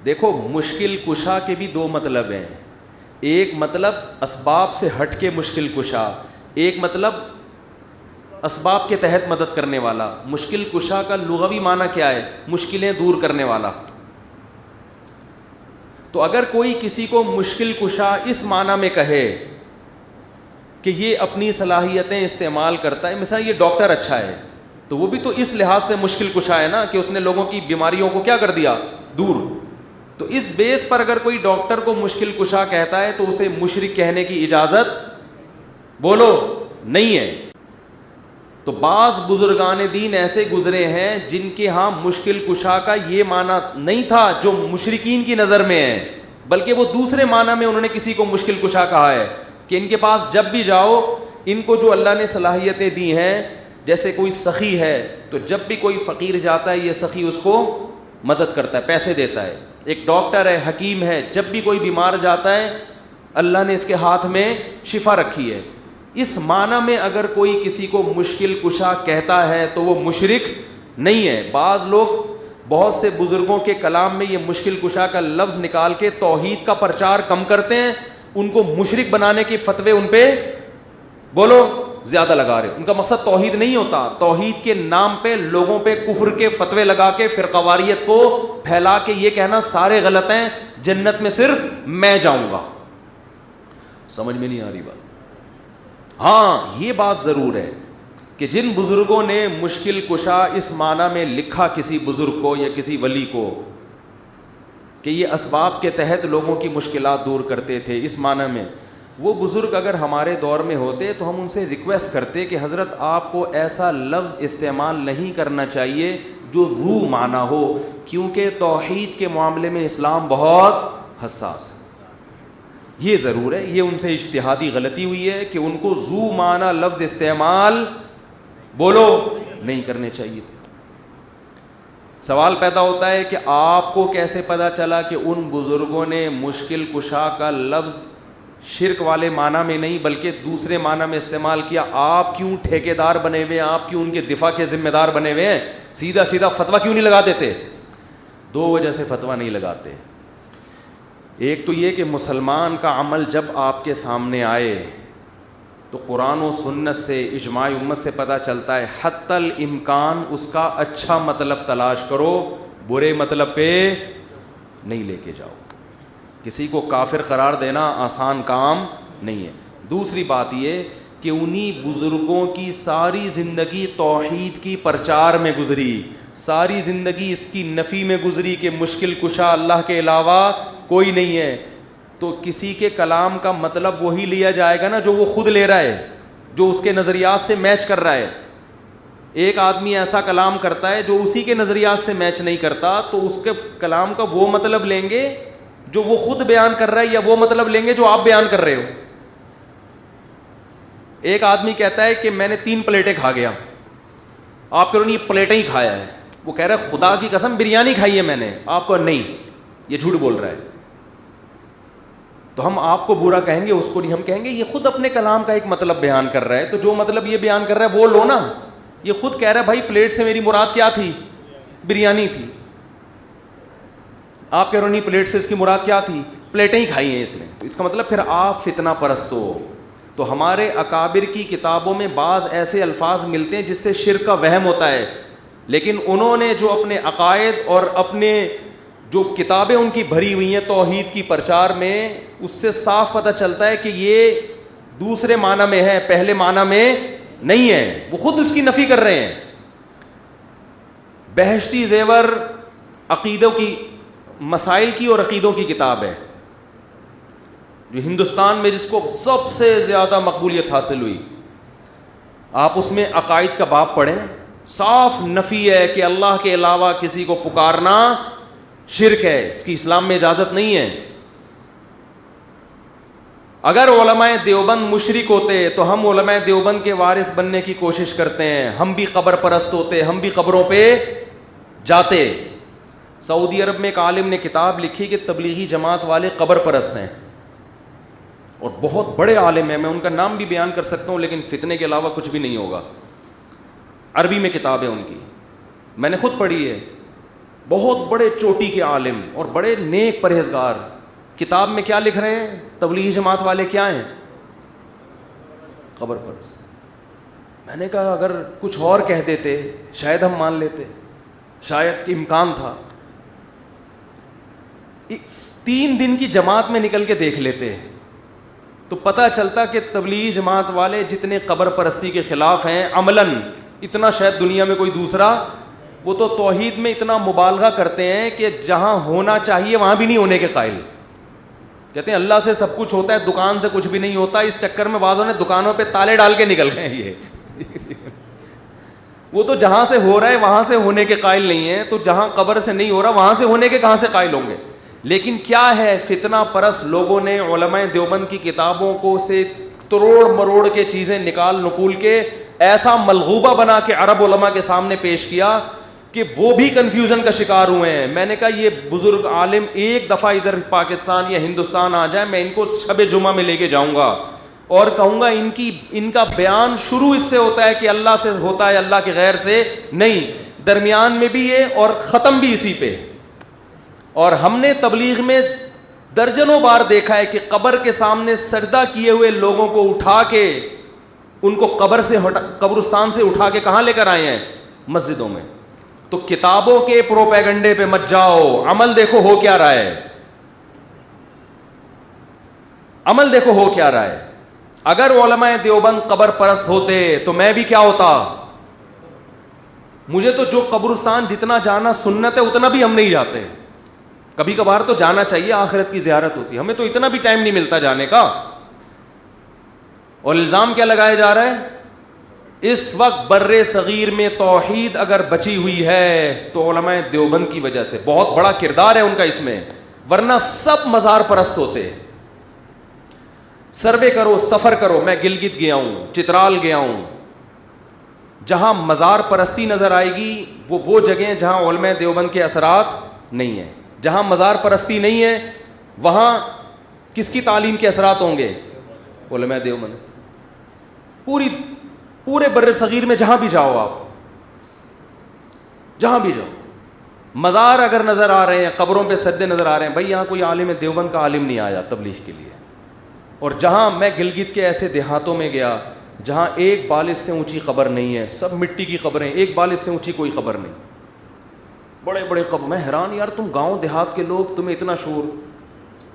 دیکھو, مشکل کشا کے بھی 2 مطلب ہیں. ایک مطلب اسباب سے ہٹ کے مشکل کشا, ایک مطلب اسباب کے تحت مدد کرنے والا. مشکل کشا کا لغوی معنی کیا ہے؟ مشکلیں دور کرنے والا. تو اگر کوئی کسی کو مشکل کشا اس معنی میں کہے کہ یہ اپنی صلاحیتیں استعمال کرتا ہے, مثلا یہ ڈاکٹر اچھا ہے, تو وہ بھی تو اس لحاظ سے مشکل کشا ہے نا کہ اس نے لوگوں کی بیماریوں کو کیا کر دیا؟ دور. تو اس بیس پر اگر کوئی ڈاکٹر کو مشکل کشا کہتا ہے تو اسے مشرک کہنے کی اجازت بولو نہیں ہے. تو بعض بزرگان دین ایسے گزرے ہیں جن کے ہاں مشکل کشا کا یہ معنی نہیں تھا جو مشرکین کی نظر میں ہے, بلکہ وہ دوسرے معنی میں انہوں نے کسی کو مشکل کشا کہا ہے کہ ان کے پاس جب بھی جاؤ, ان کو جو اللہ نے صلاحیتیں دی ہیں, جیسے کوئی سخی ہے تو جب بھی کوئی فقیر جاتا ہے یہ سخی اس کو مدد کرتا ہے, پیسے دیتا ہے. ایک ڈاکٹر ہے, حکیم ہے, جب بھی کوئی بیمار جاتا ہے اللہ نے اس کے ہاتھ میں شفا رکھی ہے. اس معنی میں اگر کوئی کسی کو مشکل کشا کہتا ہے تو وہ مشرک نہیں ہے. بعض لوگ بہت سے بزرگوں کے کلام میں یہ مشکل کشا کا لفظ نکال کے توحید کا پرچار کم کرتے ہیں, ان کو مشرک بنانے کے فتوے ان پہ بولو زیادہ لگا رہے ہو. ان کا مقصد توحید نہیں ہوتا. توحید کے نام پہ لوگوں پہ کفر کے فتوے لگا کے فرقواریت کو پھیلا کے یہ کہنا سارے غلط ہیں, جنت میں صرف میں جاؤں گا. سمجھ میں نہیں آ رہی بات. ہاں یہ بات ضرور ہے کہ جن بزرگوں نے مشکل کشا اس معنی میں لکھا کسی بزرگ کو یا کسی ولی کو کہ یہ اسباب کے تحت لوگوں کی مشکلات دور کرتے تھے, اس معنی میں, وہ بزرگ اگر ہمارے دور میں ہوتے تو ہم ان سے ریکویسٹ کرتے کہ حضرت آپ کو ایسا لفظ استعمال نہیں کرنا چاہیے جو روح معنی ہو, کیونکہ توحید کے معاملے میں اسلام بہت حساس ہے. یہ ضرور ہے, یہ ان سے اجتہادی غلطی ہوئی ہے کہ ان کو ذو معنی لفظ استعمال بولو نہیں کرنے چاہیے تھے. سوال پیدا ہوتا ہے کہ آپ کو کیسے پتا چلا کہ ان بزرگوں نے مشکل کشا کا لفظ شرک والے معنی میں نہیں بلکہ دوسرے معنی میں استعمال کیا؟ آپ کیوں ٹھیکیدار بنے ہوئے ہیں, آپ کیوں ان کے دفاع کے ذمہ دار بنے ہوئے ہیں؟ سیدھا سیدھا فتویٰ کیوں نہیں لگا دیتے؟ دو وجہ سے فتویٰ نہیں لگاتے. ایک تو یہ کہ مسلمان کا عمل جب آپ کے سامنے آئے تو قرآن و سنت سے, اجماع امت سے پتہ چلتا ہے, حتی الامکان اس کا اچھا مطلب تلاش کرو, برے مطلب پہ نہیں لے کے جاؤ. کسی کو کافر قرار دینا آسان کام نہیں ہے. دوسری بات یہ کہ انہی بزرگوں کی ساری زندگی توحید کی پرچار میں گزری, ساری زندگی اس کی نفی میں گزری کہ مشکل کشا اللہ کے علاوہ کوئی نہیں ہے. تو کسی کے کلام کا مطلب وہی لیا جائے گا نا جو وہ خود لے رہا ہے, جو اس کے نظریات سے میچ کر رہا ہے. ایک آدمی ایسا کلام کرتا ہے جو اسی کے نظریات سے میچ نہیں کرتا, تو اس کے کلام کا وہ مطلب لیں گے جو وہ خود بیان کر رہا ہے, یا وہ مطلب لیں گے جو آپ بیان کر رہے ہو. ایک آدمی کہتا ہے کہ میں نے 3 پلیٹیں کھا گیا, آپ کہہ رہے ہیں یہ پلیٹیں ہی کھایا ہے. وہ کہہ رہا ہے خدا کی قسم بریانی کھائی ہے میں نے, آپ کو نہیں, یہ جھوٹ بول رہا ہے. تو ہم آپ کو برا کہیں گے, اس کو نہیں. ہم کہیں گے یہ خود اپنے کلام کا ایک مطلب بیان کر رہا ہے, تو جو مطلب یہ بیان کر رہا ہے وہ لو نا. یہ خود کہہ رہا ہے بھائی پلیٹ سے میری مراد کیا تھی؟ بریانی تھی. آپ کہہ رہے ہو نہیں پلیٹ سے اس کی مراد کیا تھی؟ پلیٹیں ہی کھائی ہیں اس نے. تو اس کا مطلب پھر آپ فتنہ پرست ہو. تو ہمارے اکابر کی کتابوں میں بعض ایسے الفاظ ملتے ہیں جس سے شرک کا وہم ہوتا ہے, لیکن انہوں نے جو اپنے عقائد اور اپنے جو کتابیں ان کی بھری ہوئی ہیں توحید کی پرچار میں, اس سے صاف پتہ چلتا ہے کہ یہ دوسرے معنی میں ہے, پہلے معنی میں نہیں ہے. وہ خود اس کی نفی کر رہے ہیں. بہشتی زیور عقیدوں کی, مسائل کی اور عقیدوں کی کتاب ہے جو ہندوستان میں جس کو سب سے زیادہ مقبولیت حاصل ہوئی. آپ اس میں عقائد کا باب پڑھیں, صاف نفی ہے کہ اللہ کے علاوہ کسی کو پکارنا شرک ہے, اس کی اسلام میں اجازت نہیں ہے. اگر علماء دیوبند مشرک ہوتے تو ہم علماء دیوبند کے وارث بننے کی کوشش کرتے ہیں, ہم بھی قبر پرست ہوتے, ہم بھی قبروں پہ جاتے. سعودی عرب میں ایک عالم نے کتاب لکھی کہ تبلیغی جماعت والے قبر پرست ہیں, اور بہت بڑے عالم ہیں, میں ان کا نام بھی بیان کر سکتا ہوں لیکن فتنے کے علاوہ کچھ بھی نہیں ہوگا. عربی میں کتاب ہے ان کی, میں نے خود پڑھی ہے. بہت بڑے چوٹی کے عالم اور بڑے نیک پرہیزگار. کتاب میں کیا لکھ رہے ہیں؟ تبلیغی جماعت والے کیا ہیں؟ قبر پرست. میں نے کہا اگر کچھ اور کہہ دیتے شاید ہم مان لیتے, شاید کہ امکان تھا. 3 دن کی جماعت میں نکل کے دیکھ لیتے تو پتہ چلتا کہ تبلیغی جماعت والے جتنے قبر پرستی کے خلاف ہیں عملاً, اتنا شاید دنیا میں کوئی دوسرا. وہ تو توحید میں اتنا مبالغہ کرتے ہیں کہ جہاں ہونا چاہیے وہاں بھی نہیں ہونے کے قائل. کہتے ہیں اللہ سے سب کچھ ہوتا ہے, دکان سے کچھ بھی نہیں ہوتا. اس چکر میں بعضوں نے دکانوں پہ تالے ڈال کے نکل گئے. یہ وہ تو جہاں سے ہو رہا ہے وہاں سے ہونے کے قائل نہیں ہیں, تو جہاں قبر سے نہیں ہو رہا وہاں سے ہونے کے کہاں سے قائل ہوں گے. لیکن کیا ہے, فتنہ پرست لوگوں نے علماء دیوبند کی کتابوں کو سے تروڑ مروڑ کے چیزیں نکال نکول کے ایسا ملغوبہ بنا کے عرب علماء کے سامنے پیش کیا کہ وہ بھی کنفیوژن کا شکار ہوئے ہیں. میں نے کہا یہ بزرگ عالم ایک دفعہ ادھر پاکستان یا ہندوستان آ جائے, میں ان کو شب جمعہ میں لے کے جاؤں گا اور کہوں گا ان کا بیان شروع اس سے ہوتا ہے کہ اللہ سے ہوتا ہے, اللہ کے غیر سے نہیں, درمیان میں بھی یہ اور ختم بھی اسی پہ. اور ہم نے تبلیغ میں درجنوں بار دیکھا ہے کہ قبر کے سامنے سجدہ کیے ہوئے لوگوں کو اٹھا کے ان کو قبرستان سے اٹھا کے کہاں لے کر آئے ہیں؟ مسجدوں میں. تو کتابوں کے پروپیگنڈے پہ مت جاؤ, عمل دیکھو ہو کیا رہا ہے, عمل دیکھو ہو کیا رہا ہے. اگر علماء دیوبند قبر پرست ہوتے تو میں بھی کیا ہوتا. مجھے تو جو قبرستان جتنا جانا سنت ہے اتنا بھی ہم نہیں جاتے. کبھی کبھار تو جانا چاہیے, آخرت کی زیارت ہوتی ہے, ہمیں تو اتنا بھی ٹائم نہیں ملتا جانے کا. اور الزام کیا لگایا جا رہا ہے؟ اس وقت بر صغیر میں توحید اگر بچی ہوئی ہے تو علماء دیوبند کی وجہ سے, بہت بڑا کردار ہے ان کا اس میں, ورنہ سب مزار پرست ہوتے. سروے کرو, سفر کرو, میں گلگت گیا ہوں, چترال گیا ہوں, جہاں مزار پرستی نظر آئے گی وہ جگہیں جہاں علماء دیوبند کے اثرات نہیں ہیں. جہاں مزار پرستی نہیں ہے وہاں کس کی تعلیم کے اثرات ہوں گے؟ علماء دیوبند. پورے بر صغیر میں جہاں بھی جاؤ, آپ جہاں بھی جاؤ, مزار اگر نظر آ رہے ہیں, قبروں پہ سجدے نظر آ رہے ہیں, بھائی یہاں کوئی عالم دیوبند کا عالم نہیں آیا تبلیغ کے لیے. اور جہاں میں گلگت کے ایسے دیہاتوں میں گیا جہاں ایک بالش سے اونچی قبر نہیں ہے, سب مٹی کی قبریں, ایک بالش سے اونچی کوئی قبر نہیں, بڑے بڑے قبر. میں حیران, یار تم گاؤں دیہات کے لوگ, تمہیں اتنا شور,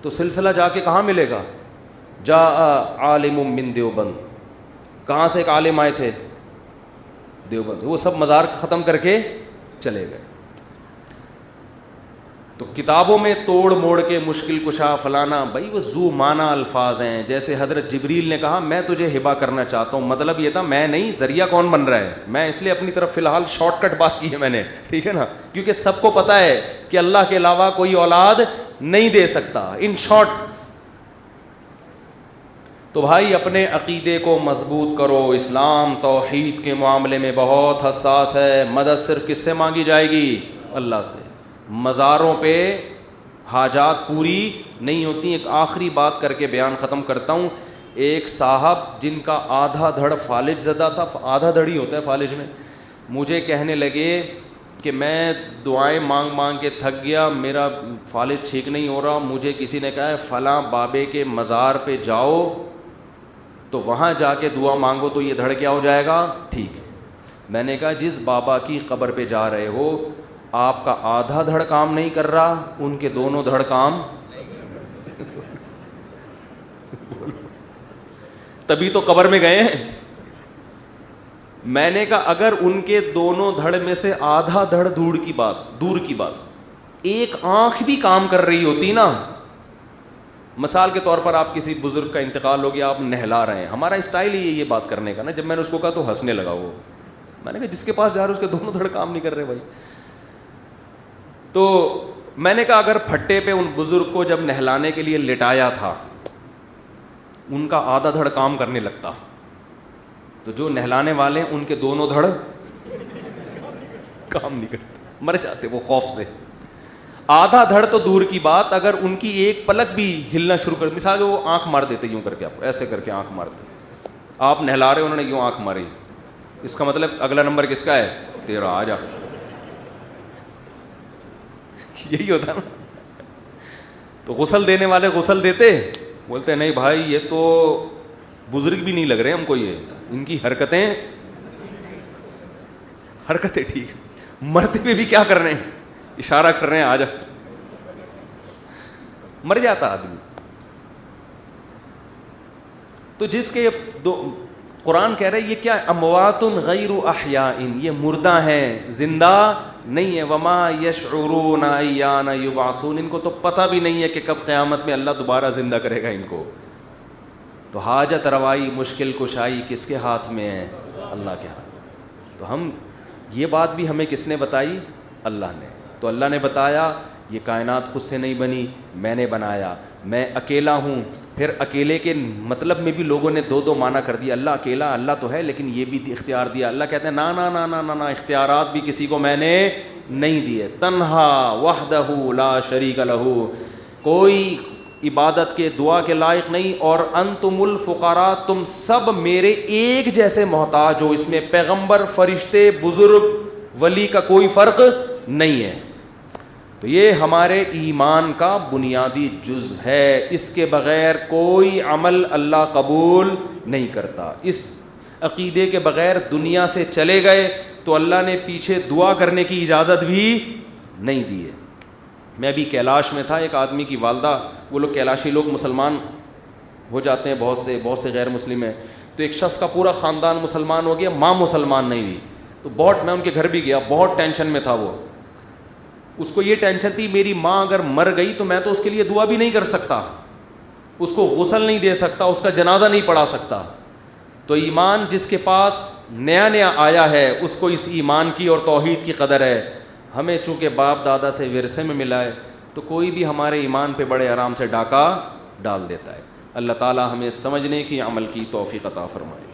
تو سلسلہ جا کے کہاں ملے گا؟ جا عالم من دیوبند, کہاں سے ایک عالم آئے تھے؟ دیوبند. وہ سب مزار ختم کر کے چلے گئے. تو کتابوں میں توڑ موڑ کے مشکل کشا فلانا, بھائی وہ ذو معنی الفاظ ہیں. جیسے حضرت جبریل نے کہا میں تجھے ہبا کرنا چاہتا ہوں, مطلب یہ تھا میں نہیں, ذریعہ کون بن رہا ہے؟ میں. اس لیے اپنی طرف فی الحال شارٹ کٹ بات کی ہے میں نے, ٹھیک ہے نا, کیونکہ سب کو پتہ ہے کہ اللہ کے علاوہ کوئی اولاد نہیں دے سکتا. ان شارٹ تو بھائی اپنے عقیدے کو مضبوط کرو. اسلام توحید کے معاملے میں بہت حساس ہے. مدد صرف کس سے مانگی جائے گی؟ اللہ سے. مزاروں پہ حاجات پوری نہیں ہوتی. ایک آخری بات کر کے بیان ختم کرتا ہوں. ایک صاحب جن کا آدھا دھڑ فالج زدہ تھا, آدھا دھڑ ہی ہوتا ہے فالج میں, مجھے کہنے لگے کہ میں دعائیں مانگ مانگ کے تھک گیا, میرا فالج ٹھیک نہیں ہو رہا. مجھے کسی نے کہا ہے فلاں بابے کے مزار پہ جاؤ تو وہاں جا کے دعا مانگو تو یہ دھڑ کیا ہو جائے گا, ٹھیک. میں نے کہا جس بابا کی قبر پہ جا رہے ہو آپ کا آدھا دھڑ کام نہیں کر رہا, ان کے دونوں دھڑ کام تبھی تو قبر میں گئے ہیں. میں نے کہا اگر ان کے دونوں دھڑ میں سے آدھا دھڑ دور کی بات ایک آنکھ بھی کام کر رہی ہوتی نا, مثال کے طور پر آپ کسی بزرگ کا انتقال ہو گیا, آپ نہلا رہے ہیں, ہمارا اسٹائل ہی ہے یہ بات کرنے کا نا. جب میں نے اس کو کہا تو ہنسنے لگا وہ. میں نے کہا جس کے پاس جا رہے اس کے دونوں دھڑ کام نہیں کر رہے بھائی. تو میں نے کہا اگر پھٹے پہ ان بزرگ کو جب نہلانے کے لیے لٹایا تھا ان کا آدھا دھڑ کام کرنے لگتا, تو جو نہلانے والے ان کے دونوں دھڑ کام نہیں کرتے, مر جاتے وہ خوف سے. آدھا دھڑ تو دور کی بات, اگر ان کی ایک پلک بھی ہلنا شروع کر, مثال وہ آنکھ مار دیتے یوں کر کے, آپ ایسے کر کے آنکھ مارتے, آپ نہلا رہے, انہوں نے یوں آنکھ ماری, اس کا مطلب اگلا نمبر کس کا ہے؟ تیرا, آ جا. یہی ہوتا نا. تو غسل دینے والے غسل دیتے, بولتے نہیں بھائی یہ تو بزرگ بھی نہیں لگ رہے ہم کو, یہ ان کی حرکتیں ٹھیک, مرتے پہ بھی کیا کر رہے ہیں, اشارہ کر رہے ہیں, آ جا. مر جاتا آدمی. تو جس کے قرآن کہہ رہے یہ کیا, اموات غیر احیاء, یہ مردہ ہیں, زندہ نہیں ہے. وما یشعرون ایان یبعثون, ان کو تو پتہ بھی نہیں ہے کہ کب قیامت میں اللہ دوبارہ زندہ کرے گا ان کو. تو حاجت روائی, مشکل کشائی کس کے ہاتھ میں ہے؟ اللہ کے ہاتھ. تو ہم یہ بات بھی ہمیں کس نے بتائی؟ اللہ نے. تو اللہ نے بتایا یہ کائنات خود سے نہیں بنی, میں نے بنایا, میں اکیلا ہوں. پھر اکیلے کے مطلب میں بھی لوگوں نے دو معنی کر دیا, اللہ اکیلا, اللہ تو ہے لیکن یہ بھی اختیار دیا. اللہ کہتے ہیں نا نا نا نا نا, اختیارات بھی کسی کو میں نے نہیں دیے. تنہا وحدہ لا شریک لہ, کوئی عبادت کے دعا کے لائق نہیں. اور انتم الفقراء, تم سب میرے ایک جیسے محتاج ہو. اس میں پیغمبر, فرشتے, بزرگ, ولی کا کوئی فرق نہیں ہے. تو یہ ہمارے ایمان کا بنیادی جز ہے, اس کے بغیر کوئی عمل اللہ قبول نہیں کرتا. اس عقیدے کے بغیر دنیا سے چلے گئے تو اللہ نے پیچھے دعا کرنے کی اجازت بھی نہیں دی ہے. میں بھی کیلاش میں تھا, ایک آدمی کی والدہ, وہ لوگ کیلاشی لوگ مسلمان ہو جاتے ہیں, بہت سے غیر مسلم ہیں, تو ایک شخص کا پورا خاندان مسلمان ہو گیا, ماں مسلمان نہیں ہوئی. تو بہت, میں ان کے گھر بھی گیا, بہت ٹینشن میں تھا وہ. اس کو یہ ٹینشن تھی میری ماں اگر مر گئی تو میں تو اس کے لیے دعا بھی نہیں کر سکتا, اس کو غسل نہیں دے سکتا, اس کا جنازہ نہیں پڑھا سکتا. تو ایمان جس کے پاس نیا نیا آیا ہے اس کو اس ایمان کی اور توحید کی قدر ہے. ہمیں چونکہ باپ دادا سے ورثے میں ملا ہے تو کوئی بھی ہمارے ایمان پہ بڑے آرام سے ڈاکہ ڈال دیتا ہے. اللہ تعالی ہمیں سمجھنے کی, عمل کی توفیق عطا فرمائے.